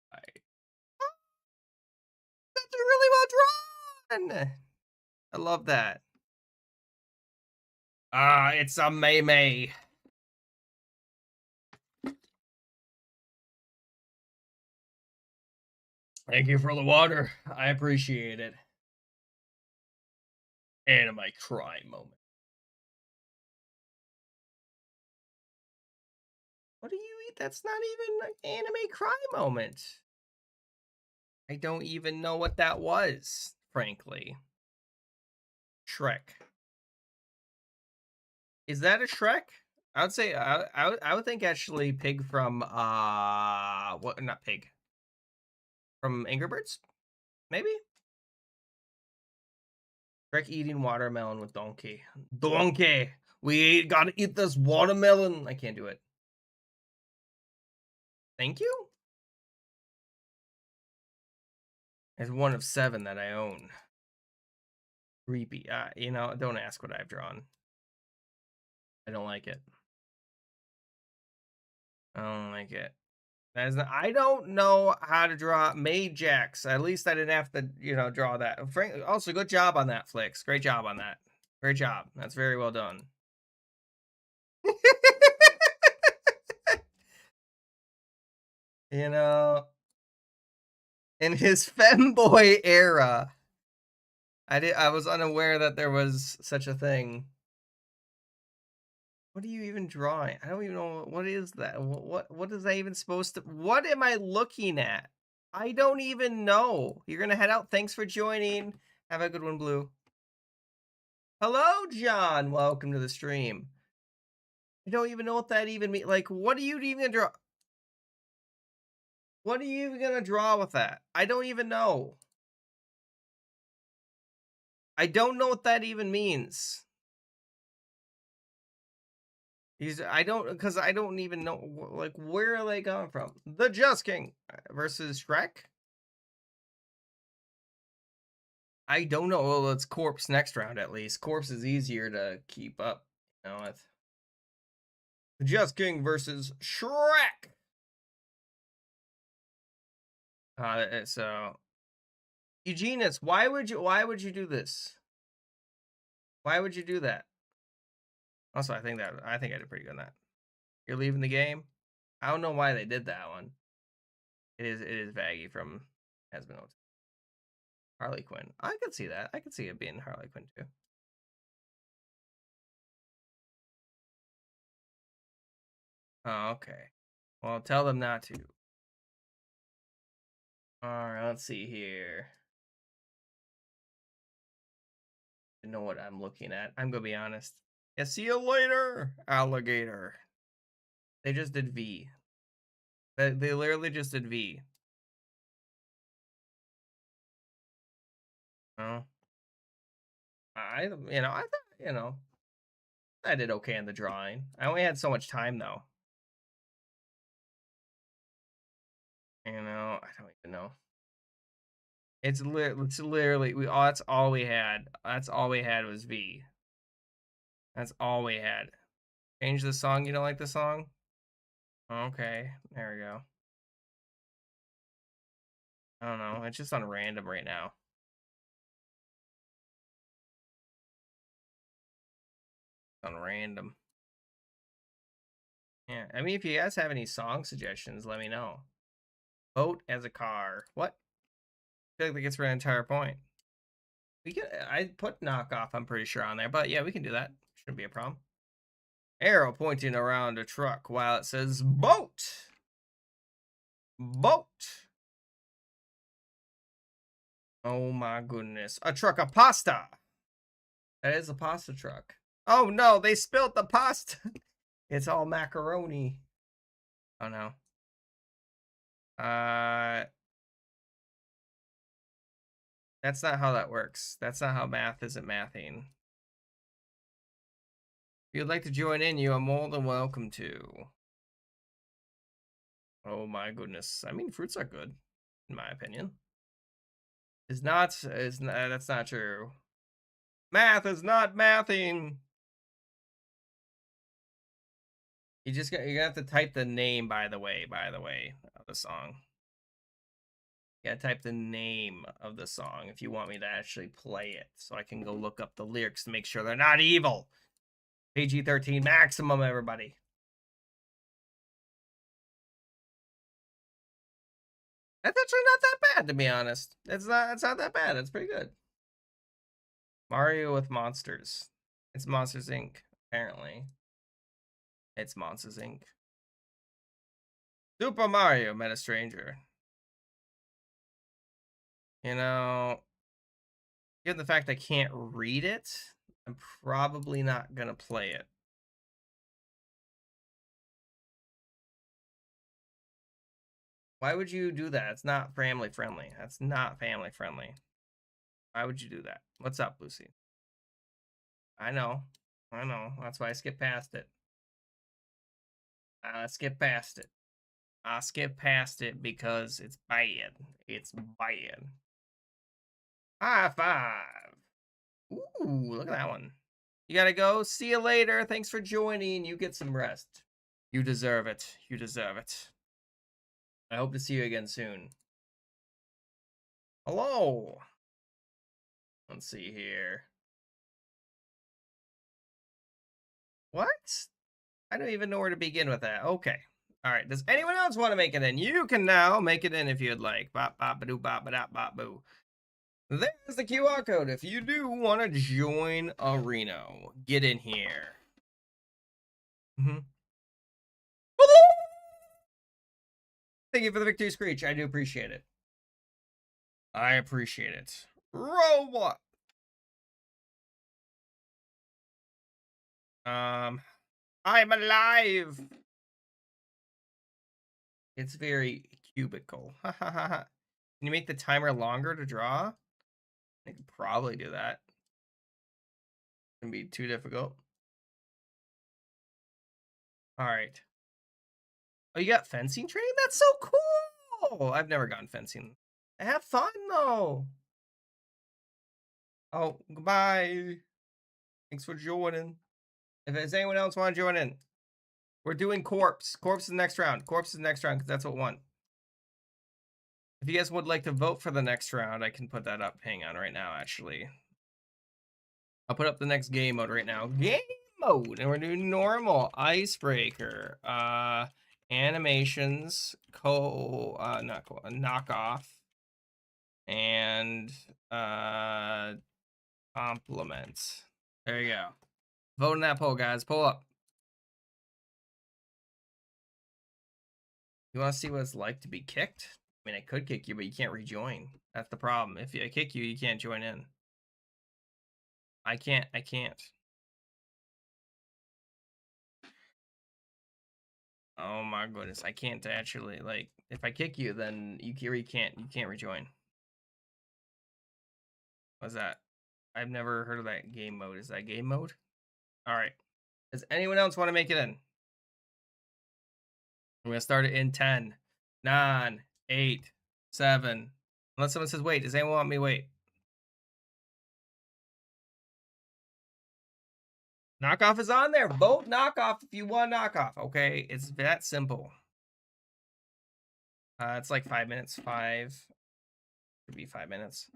That's really well drawn. I love that. Ah, it's a May May. Thank you for the water. I appreciate it. Anime cry moment. What do you eat? That's not even an anime cry moment. I don't even know what that was, frankly. Shrek. Is that a Shrek? I would say I would think actually Pig from what, not Pig. From Angry Birds? Maybe? Shrek eating watermelon with Donkey. Donkey! Gotta eat this watermelon. I can't do it. Thank you? It's one of 7 that I own. Creepy. Don't ask what I've drawn. I don't like it. I don't like it. I don't know how to draw Majax. At least I didn't have to, draw that. Also, good job on that, Flix. Great job on that. Great job. That's very well done. In his femboy era, I was unaware that there was such a thing. What are you even drawing? I don't even know what is that. What is that even supposed to? What am I looking at? I don't even know. You're gonna head out. Thanks for joining. Have a good one, Blue. Hello, John. Welcome to the stream. I don't even know what that even means. Like, what are you even gonna draw? What are you even gonna draw with that? I don't even know. I don't know what that even means. I don't even know, like, where are they coming from? The Just King versus Shrek? I don't know. Well, it's Corpse next round, at least. Corpse is easier to keep up, with. The Just King versus Shrek! So... Eugenius, why would you do this? Why would you do that? Also, I think I did pretty good on that. You're leaving the game? I don't know why they did that one. It is Vaggy from Has-Been Old. Harley Quinn. I could see that. I could see it being Harley Quinn too. Oh, okay. Well, tell them not to. Alright, let's see here. I know what I'm looking at. I'm gonna be honest. Yeah, see you later, alligator. They just did V. They literally just did V. Oh. I thought, I did okay in the drawing. I only had so much time though. I don't even know. It's literally that's all we had. That's all we had was V. That's all we had. Change the song. You don't like the song? Okay, there we go. I don't know. It's just on random right now. On random. Yeah, I mean, if you guys have any song suggestions, let me know. Vote as a car. What? I feel like that gets for an entire point. I put knockoff, I'm pretty sure, on there, but yeah, we can do that. Shouldn't be a problem. Arrow pointing around a truck while it says boat. Boat. Oh my goodness. A truck of pasta. That is a pasta truck. Oh no, they spilled the pasta. It's all macaroni. Oh no. Uh, that's not how that works. That's not how math isn't mathing. If you'd like to join in, you are more than welcome to. Oh my goodness. I mean, fruits are good, in my opinion. That's not true. Math is not mathing. You're gonna have to type the name, by the way, of the song. You gotta type the name of the song if you want me to actually play it, so I can go look up the lyrics to make sure they're not evil. PG-13 maximum, everybody. That's actually not that bad, to be honest. It's not that bad. It's pretty good. Mario with monsters. It's Monsters Inc. Apparently, it's Monsters Inc. Super Mario met a stranger. You know, given the fact I can't read it, I'm probably not gonna play it. Why would you do that? It's not family friendly. That's not family friendly. Why would you do that? What's up, Lucy? I know. I know. That's why I skipped past it. I skip past it. I skip past it because it's bad. It's bad. High five. Ooh, look at that one. You gotta go. See you later. Thanks for joining. You get some rest. You deserve it. You deserve it. I hope to see you again soon. Hello. Let's see here. What? I don't even know where to begin with that. Okay. All right. Does anyone else want to make it in? You can now make it in if you'd like. Bop, bop, ba-doo, bop, ba-dop, bop, boo. There's the QR code. If you do want to join Areno, get in here. Mm-hmm. Thank you for the victory screech. I do appreciate it. I appreciate it. Robot. I'm alive. It's very cubical. Can you make the timer longer to draw? I could probably do that. Wouldn't be too difficult. All right. Oh, you got fencing training? That's so cool. I've never gone fencing. Have fun though. Oh, goodbye. Thanks for joining. If there's anyone else want to join in, we're doing corpse. Corpse is the next round. Corpse is the next round because that's what won. If you guys would like to vote for the next round, I can put that up. Hang on right now, actually. I'll put up the next game mode right now. Game mode. And we're doing normal. Icebreaker. Animations. Knockoff. And compliments. There you go. Vote in that poll, guys. Pull up. You want to see what it's like to be kicked? I mean, I could kick you, but you can't rejoin. That's the problem. If I kick you, you can't join in. I can't. Oh my goodness. I can't actually, like, if I kick you, then you can't rejoin. What's that? I've never heard of that game mode. Is that game mode? All right. Does anyone else want to make it in? I'm going to start it in 10, 9, 8, 7. Unless someone says wait. Does anyone want me to wait? Knockoff is on there. Vote knockoff if you want knockoff. Okay, it's that simple. It's like 5 minutes. Could be 5 minutes.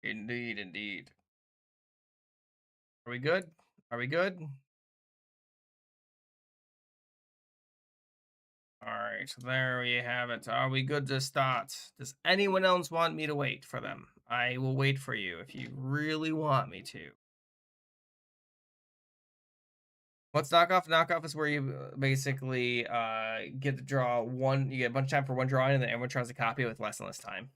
Indeed, indeed. Are we good? Are we good? All right, so there we have it. Are we good to start? Does anyone else want me to wait for them? I will wait for you if you really want me to. What's knockoff? Knockoff is where you basically get to draw one. You get a bunch of time for one drawing, and then everyone tries to copy it with less and less time.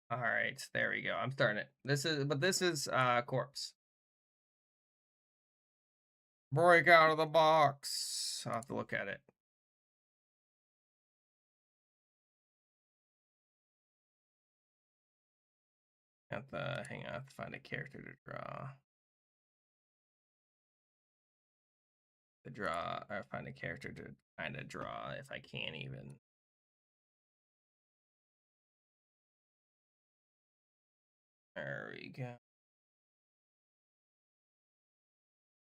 All right, there we go. I'm starting it. This is corpse. Break out of the box. I'll have to look at it. Have to hang on, I have to find a character to draw. Or find a character to kind of draw if I can even. There we go.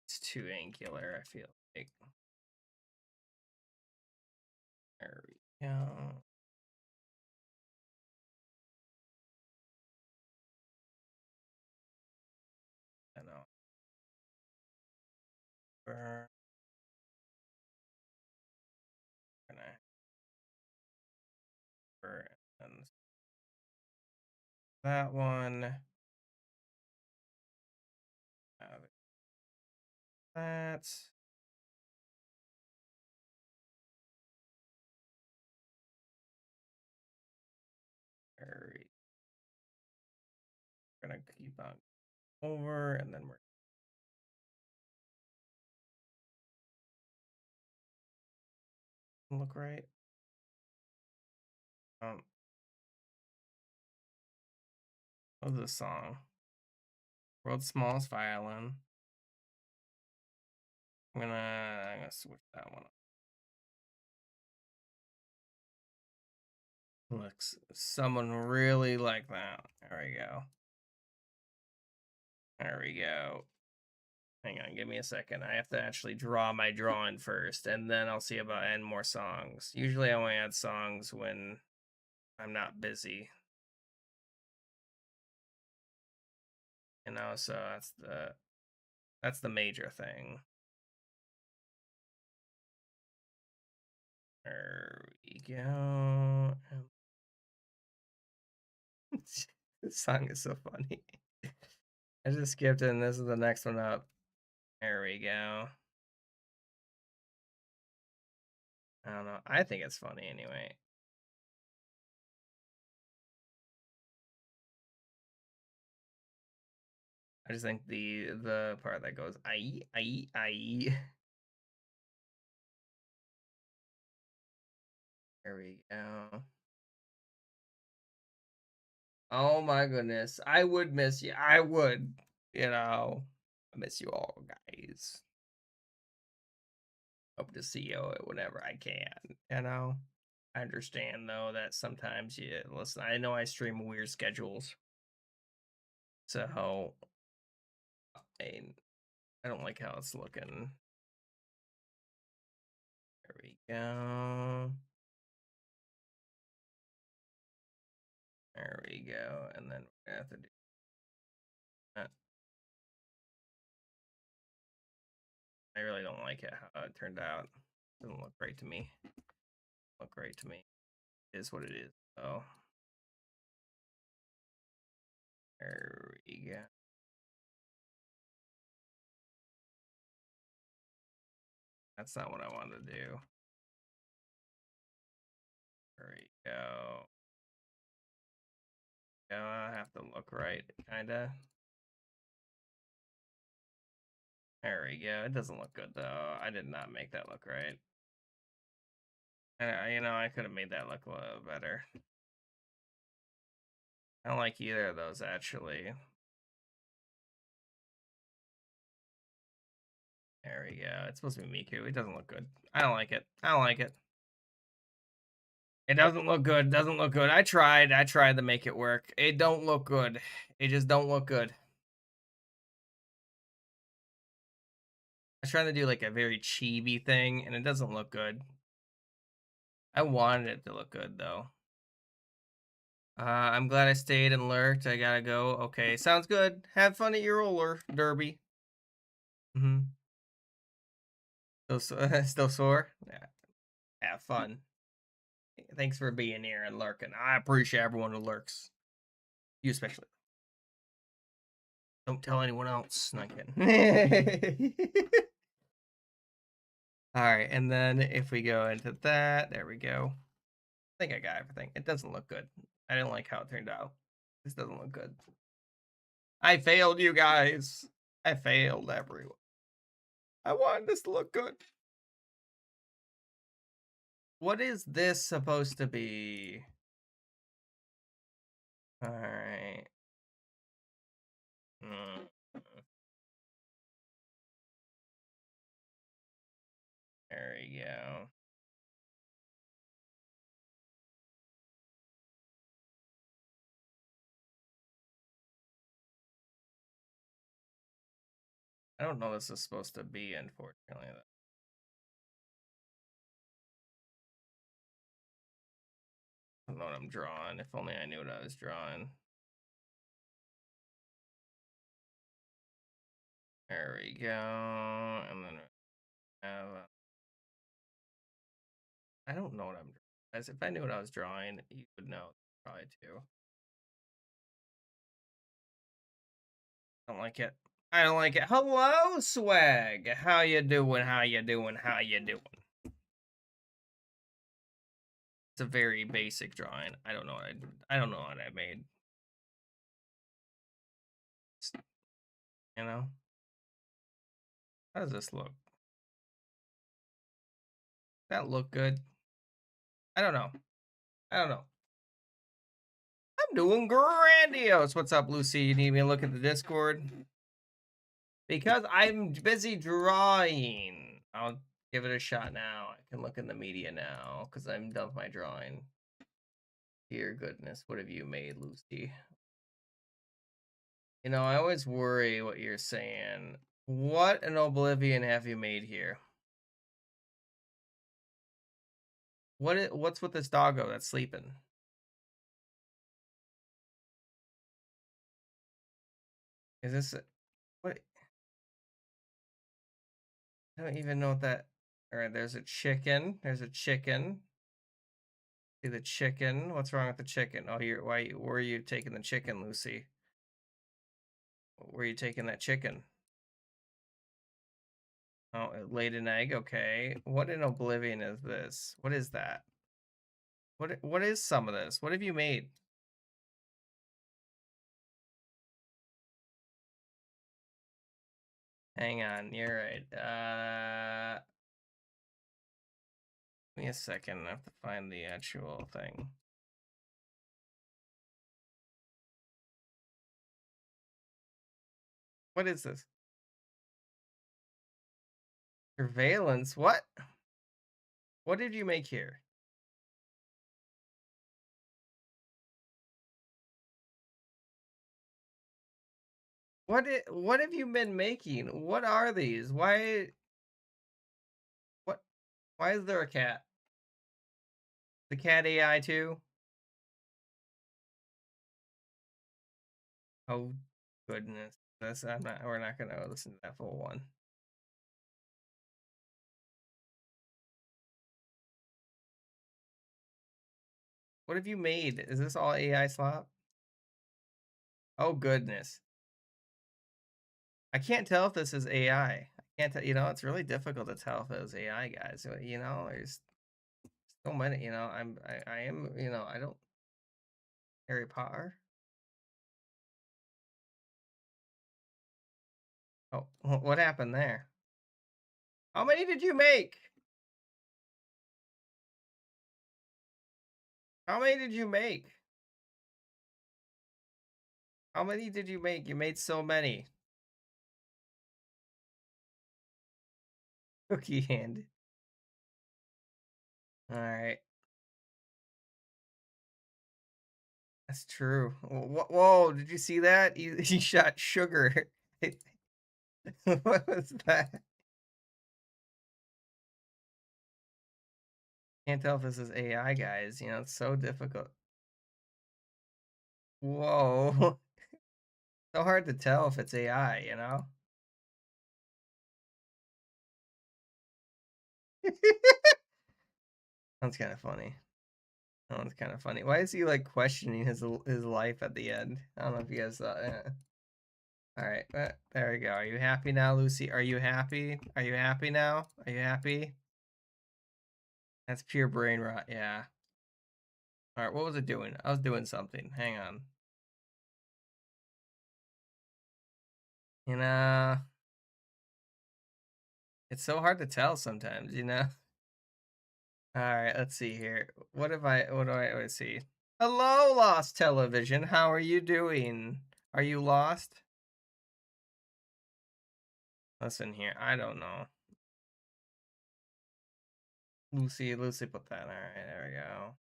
It's too angular, I feel like. There we go. I know. Burn. And that one. That. We're gonna keep on over, and then we're look right. What was this song? World's Smallest Violin. I'm gonna switch that one up. Looks someone really like that. There we go. There we go. Hang on, give me a second. I have to actually draw my drawing first, and then I'll see about adding more songs. Usually I only add songs when I'm not busy. You know, so that's the major thing. There we go. This song is so funny. I just skipped it, and this is the next one up. There we go. I don't know. I think it's funny anyway. I just think the part that goes I. There we go. Oh my goodness. I would miss you. I would, I miss you all, guys. Hope to see you whenever I can. I understand though that sometimes you listen, I know I stream weird schedules. So I don't like how it's looking. There we go. There we go. And then we're gonna have to do that. I really don't like it how it turned out. Doesn't look great to me. Look great to me. It is what it is. So there we go. That's not what I wanted to do. There we go. Yeah, I have to look right, kinda. There we go. It doesn't look good though. I did not make that look right. And I could have made that look a little better. I don't like either of those actually. There we go. It's supposed to be Miku. It doesn't look good. I don't like it. I don't like it. It doesn't look good. It doesn't look good. I tried to make it work. It don't look good. It just don't look good. I was trying to do like a very chibi thing, and it doesn't look good. I wanted it to look good though. I'm glad I stayed and lurked. I gotta go. Okay, sounds good. Have fun at your roller derby. Still sore? Yeah. Have fun. Thanks for being here and lurking. I appreciate everyone who lurks. You especially. Don't tell anyone else. Not kidding. All right, and then if we go into that, there we go. I think I got everything. It doesn't look good. I didn't like how it turned out. This doesn't look good. I failed, you guys. I failed everyone. I wanted this to look good. What is this supposed to be? All right. Mm, there we go. I don't know this is supposed to be, unfortunately. I don't know what I'm drawing. If only I knew what I was drawing. There we go. And then have. I don't know what I'm drawing. As if I knew what I was drawing, you would know probably too. I don't like it. I don't like it. Hello, swag. How you doing? How you doing? How you doing? It's a very basic drawing. I don't know what I don't know what I made. You know? How does this look? That look good? I don't know. I don't know. I'm doing grandiose. What's up, Lucy? You need me to look at the Discord? Because I'm busy drawing. I'll give it a shot now. I can look in the media now because I'm done with my drawing. Dear goodness, what have you made, Lucy? You know, I always worry what you're saying. What an oblivion have you made here? What's with this doggo that's sleeping? Is this what? I don't even know what that. All right, there's a chicken. There's a chicken. See the chicken. What's wrong with the chicken? Oh, why? Where are you taking the chicken, Lucy? Where are you taking that chicken? Oh, it laid an egg. Okay. What in oblivion is this? What is that? What is some of this? What have you made? Hang on, you're right. Give me a second. I have to find the actual thing. What is this? Surveillance? What? What did you make here? What have you been making? What are these? What why is there a cat? The cat AI too? Oh goodness. We're not gonna listen to that full one. What have you made? Is this all AI slop? Oh goodness. I can't tell if this is AI. I can't tell, it's really difficult to tell if it was AI, guys. There's so many, I am, I don't Harry Potter. Oh, what happened there? How many did you make? How many did you make? How many did you make? You made so many. Cookie hand. All right. That's true. Whoa, did you see that? He shot sugar. What was that? Can't tell if this is AI, guys. It's so difficult. Whoa. So hard to tell if it's AI. That's kind of funny. That one's kind of funny. Why is he like questioning his life at the end? I don't know if you guys thought. All right, there we go. Are you happy now, Lucy? Are you happy? Are you happy now? Are you happy? That's pure brain rot. Yeah. All right, what was it doing? I was doing something. Hang on. You know, It's so hard to tell sometimes, you know? Alright, let's see here. Let's see. Hello, Lost Television. How are you doing? Are you lost? Listen here. I don't know. Lucy put that. Alright, there we go.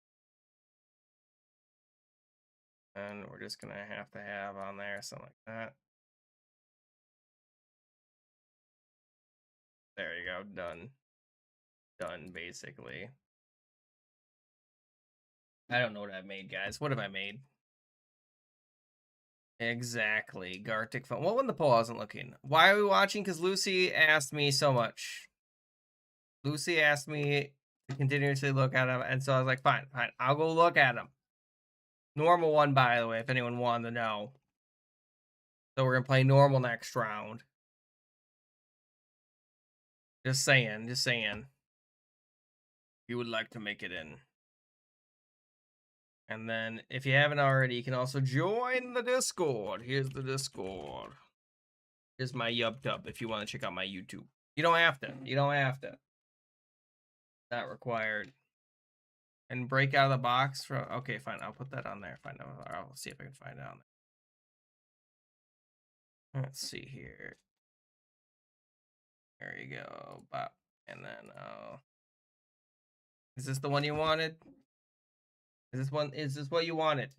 And we're just gonna have to have on there something like that. There you go. Done. Done, basically. I don't know what I've made, guys. What have I made? Exactly. Gartic phone. Well, when the poll wasn't looking. Why are we watching? Because Lucy asked me so much. Lucy asked me to continuously look at them, and so I was like, fine, fine. I'll go look at them. Normal one, by the way, if anyone wanted to know. So we're going to play normal next round. Just saying, just saying. You would like to make it in. And then, if you haven't already, you can also join the Discord. Here's the Discord. Here's my YubTub if you want to check out my YouTube. You don't have to. You don't have to. Not required. And break out of the box from. Okay, fine. I'll put that on there. Find out. I'll see if I can find it on there. Let's see here. There you go. Bop. And then is this the one you wanted? Is this what you wanted?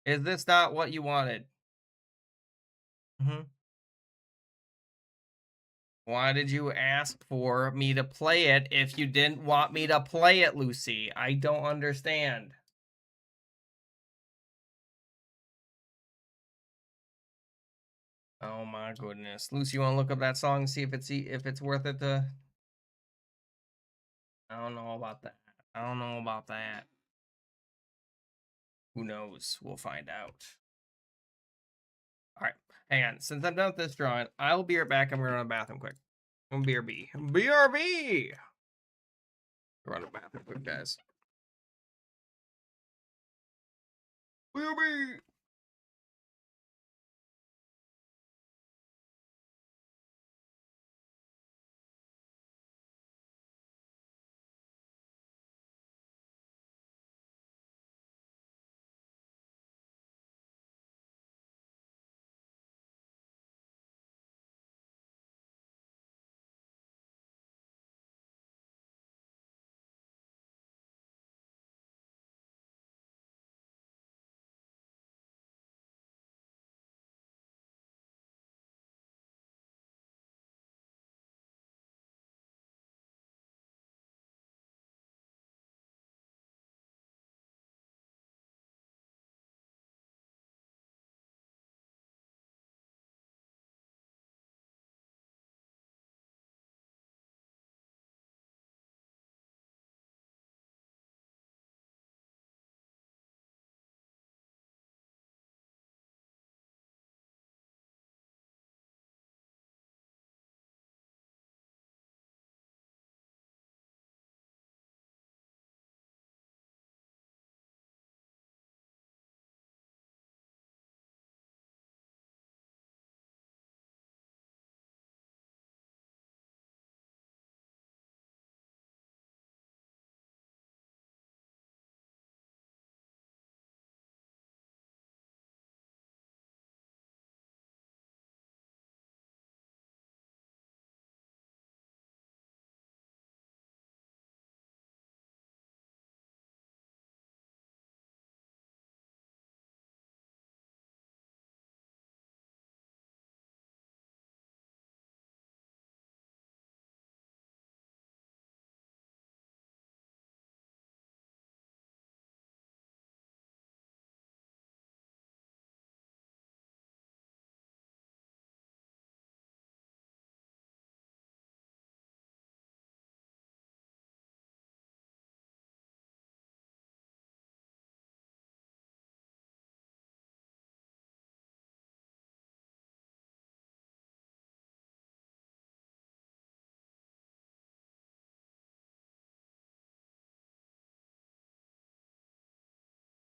Is this not what you wanted? Why did you ask for me to play it if you didn't want me to play it, Lucy? I don't understand. Oh my goodness. Lucy, you want to look up that song and see if it's worth it to. I don't know about that. I don't know about that. Who knows? We'll find out. All right. Hang on. Since I'm done with this drawing, I'll be right back. I'm going to run to the bathroom quick. BRB. BRB! Run to the bathroom quick, guys. BRB!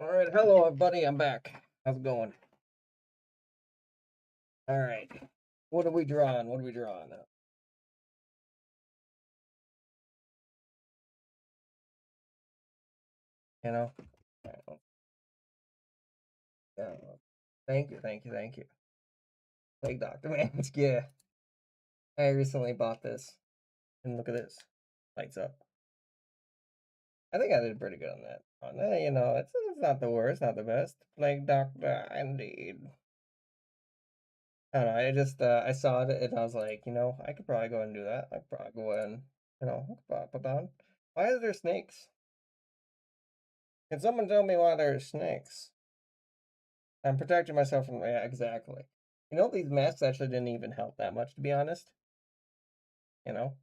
All right, hello everybody, I'm back. How's it going? All right, what are we drawing? You know. Yeah. Thank you, thank you, thank you. Plague Doctor, man. Yeah. I recently bought this, and look at this. Lights up. I think I did pretty good on that. You know, it's not the worst, not the best. Plague Doctor, indeed. I don't know. I just I saw it and I was like, you know, I could probably go and do that. I could probably go and you know put on. Why are there snakes? Can someone tell me why there are snakes? I'm protecting myself from yeah, exactly. You know, these masks actually didn't even help that much, to be honest. You know,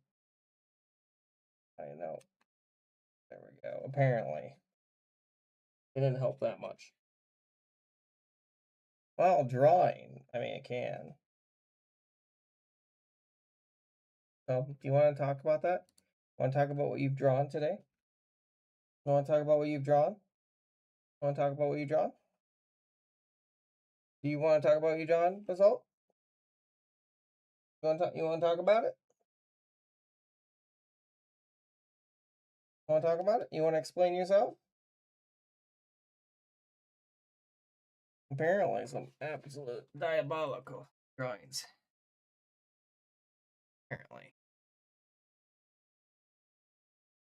I know. There we go. Apparently, it didn't help that much. Well, drawing. I mean, it can. So, do you want to talk about that? Want to talk about what you've drawn today? You want to talk about what you've drawn? Want to talk about what you drawn? Do you want to talk about what you drawn, Basalt? You want to talk about it? You want to talk about it? You want to explain yourself? Apparently, some absolute diabolical drawings. Apparently,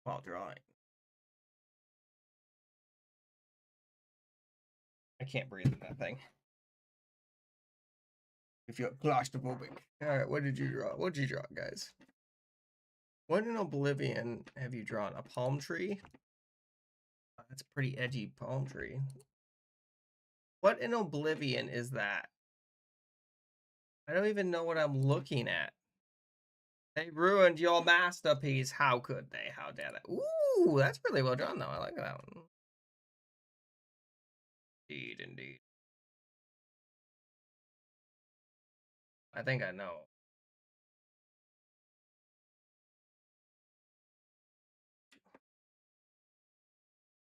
while drawing. I can't breathe in that thing. I feel claustrophobic. Alright, what did you draw? What did you draw, guys? What in Oblivion have you drawn? A palm tree? That's a pretty edgy palm tree. What in Oblivion is that? I don't even know what I'm looking at. They ruined your masterpiece. How could they? How dare they? Ooh, that's really well drawn, though. I like that one. Indeed, indeed. I think I know.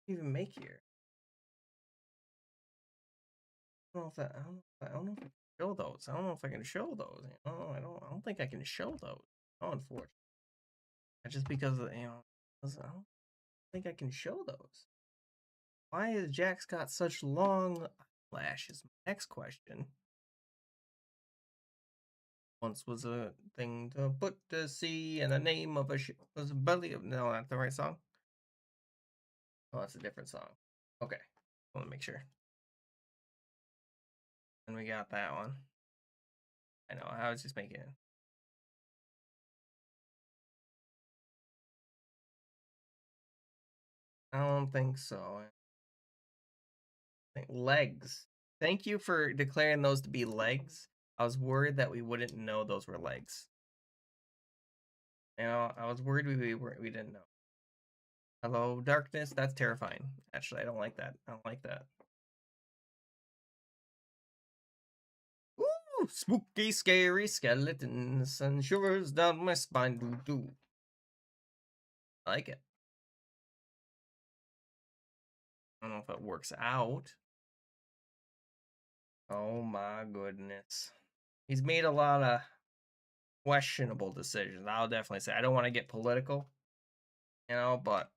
What do you even make here? I don't know if that. I don't know if I can show those. I don't know if I can show those. You know, I don't think I can show those. Oh, unfortunately. Just because of, you know, I don't think I can show those. Why has Jack's got such long eyelashes? Next question. Once was a thing to put to sea, and the name of a ship was a belly of. No, not the right song. Oh, that's a different song. Okay, I want to make sure. And we got that one. I know. I was just making it. I don't think so. I think legs. Thank you for declaring those to be legs. I was worried that we wouldn't know those were legs. You know, I was worried we didn't know. Hello, darkness. That's terrifying. Actually, I don't like that. I don't like that. Ooh, spooky, scary skeletons and shivers down my spine. Doo doo. I like it. I don't know if it works out. Oh my goodness. He's made a lot of questionable decisions. I'll definitely say. I don't want to get political, you know, but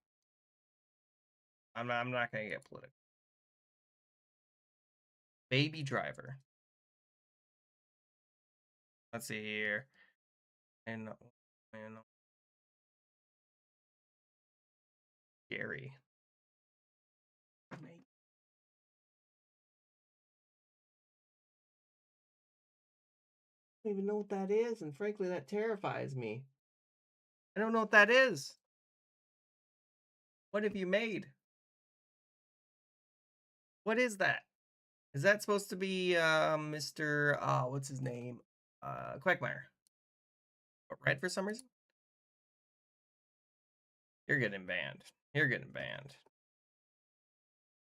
I'm not gonna get political. Baby Driver. Let's see here. And Gary. I don't even know what that is, and frankly, that terrifies me. I don't know what that is. What have you made? What is that? Is that supposed to be Mr. What's his name? Quagmire. Red for some reason? You're getting banned. You're getting banned.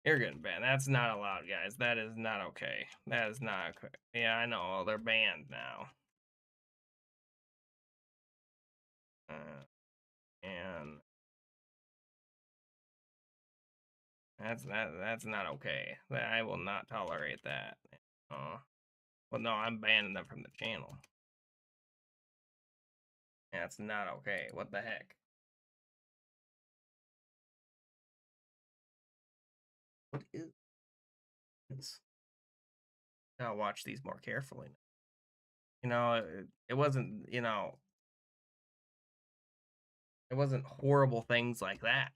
You're getting banned. That's not allowed, guys. That is not okay. That is not okay. Yeah, I know. They're banned now. And that's not okay. I will not tolerate that. Well, no, I'm banning them from the channel. That's not okay. What the heck? What is this? I'll watch these more carefully. You know, it wasn't, you know, it wasn't horrible things like that.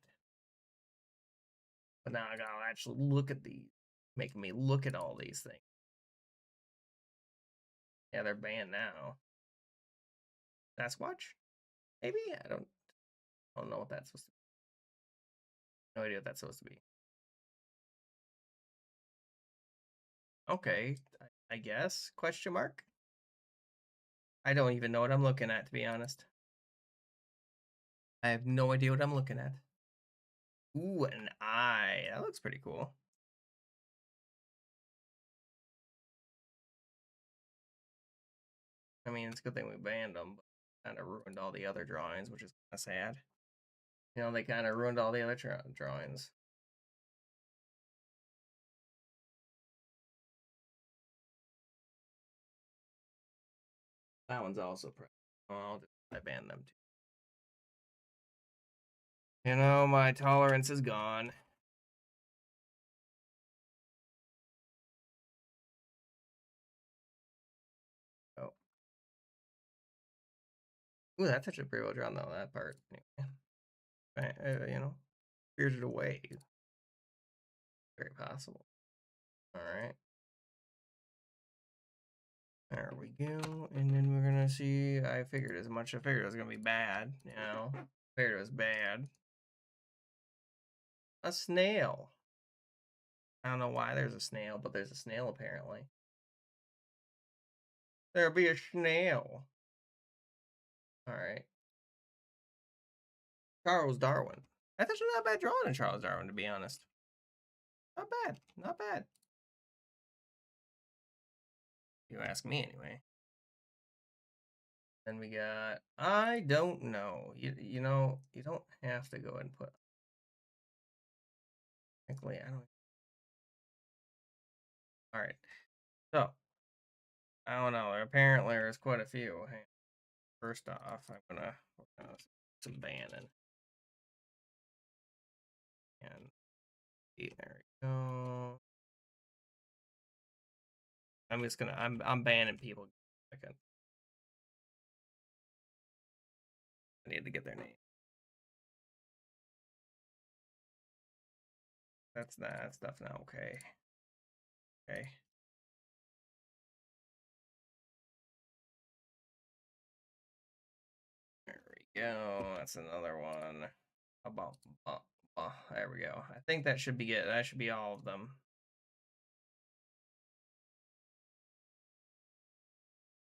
But now I gotta actually look at these, making me look at all these things. Yeah, they're banned now. Sasquatch? Maybe? I don't know what that's supposed to be. No idea what that's supposed to be. Okay, I guess? Question mark? I don't even know what I'm looking at, to be honest. I have no idea what I'm looking at. Ooh, an eye. That looks pretty cool. I mean, it's a good thing we banned them, but kind of ruined all the other drawings, which is kind of sad. You know, they kind of ruined all the other drawings. That one's also pretty. Oh, I banned them too. You know, my tolerance is gone. Oh. Ooh, that's actually pretty well drawn, though, that part. Anyway. You know, spirited away. Very possible. Alright. There we go. And then we're gonna see. I figured as much. I figured it was gonna be bad, you know. I figured it was bad. A snail. I don't know why there's a snail, but there's a snail apparently. There'll be a snail. Alright. Charles Darwin. That's actually not bad drawing of Charles Darwin, to be honest. Not bad. Not bad. You ask me anyway. Then we got, I don't know. You know, you don't have to go and put. Frankly, I don't. All right. So, I don't know. Apparently, there's quite a few. Hey, first off, I'm gonna some banning. And there we go. I'm just gonna. I'm banning people. I need to get their name. That's stuff now. Okay. Okay. There we go. That's another one. About there we go. I think that should be it. That should be all of them.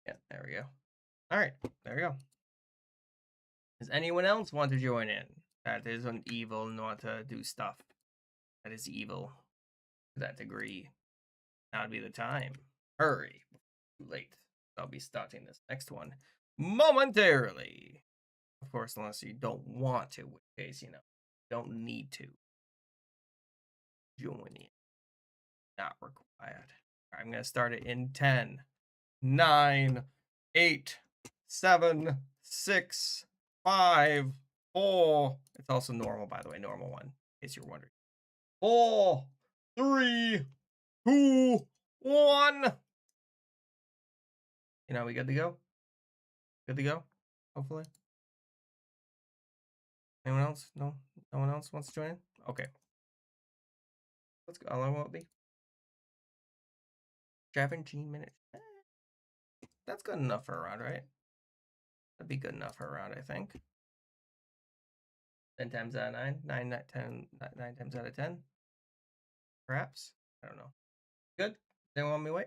Yeah, there we go. All right, there we go. Does anyone else want to join in? That is an evil and want to do stuff. That is evil to that degree. Now would be the time. Hurry. Too late. I'll be starting this next one momentarily. Of course, unless you don't want to, in which case, you know, don't need to. Join in. Not required. I'm going to start it in 10, 9, 8, 7, 6, 5, 4. It's also normal, by the way, normal one, in case you're wondering. 4, 3, 2, 1. You know, we good to go? Good to go? Hopefully. Anyone else? No? No one else wants to join in? Okay. Let's go. How long will it be? 17 minutes. That's good enough for a round, right? That'd be good enough for a round, I think. 10 times out of 9, 9 times out of 10. Perhaps. I don't know. Good? They want me to wait?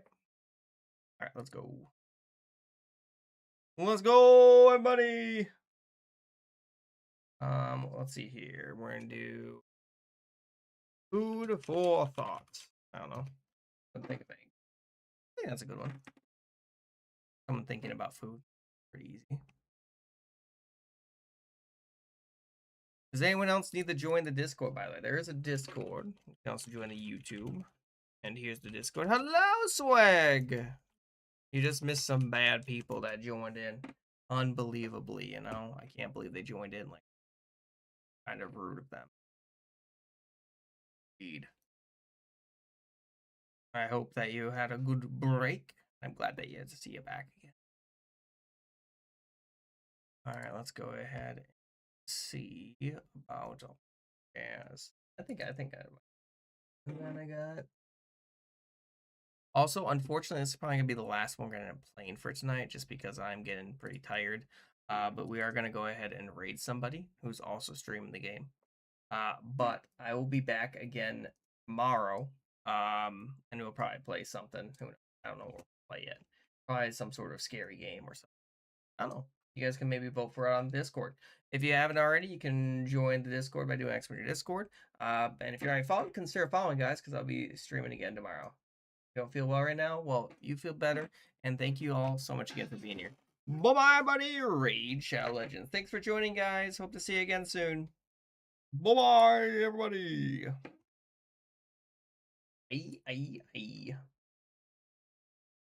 Alright, let's go. Let's go, everybody! Let's see here. We're gonna do food for thought. I don't know. Think of anything. I think that's a good one. Someone thinking about food. Pretty easy. Does anyone else need to join the Discord, by the way? There is a Discord. You can also join the YouTube. And here's the Discord. Hello, Swag! You just missed some bad people that joined in. Unbelievably, you know? I can't believe they joined in. Like, kind of rude of them. Indeed. I hope that you had a good break. I'm glad that you had to see you back again. All right, let's go ahead and see about gas. I think I and then I got. Also, unfortunately, this is probably gonna be the last one we're gonna end up playing for tonight, just because I'm getting pretty tired. But we are gonna go ahead and raid somebody who's also streaming the game. But I will be back again tomorrow. And we'll probably play something. Who knows? I don't know what we'll play yet. Probably some sort of scary game or something. I don't know. You guys can maybe vote for it on Discord. If you haven't already, you can join the Discord by doing X on your Discord. And if you're already following, consider following, guys, because I'll be streaming again tomorrow. You don't feel well right now? Well, you feel better. And thank you all so much again for being here. Bye-bye, buddy. Raid Shadow Legends. Thanks for joining, guys. Hope to see you again soon. Bye-bye, everybody. Ay, ay, ay.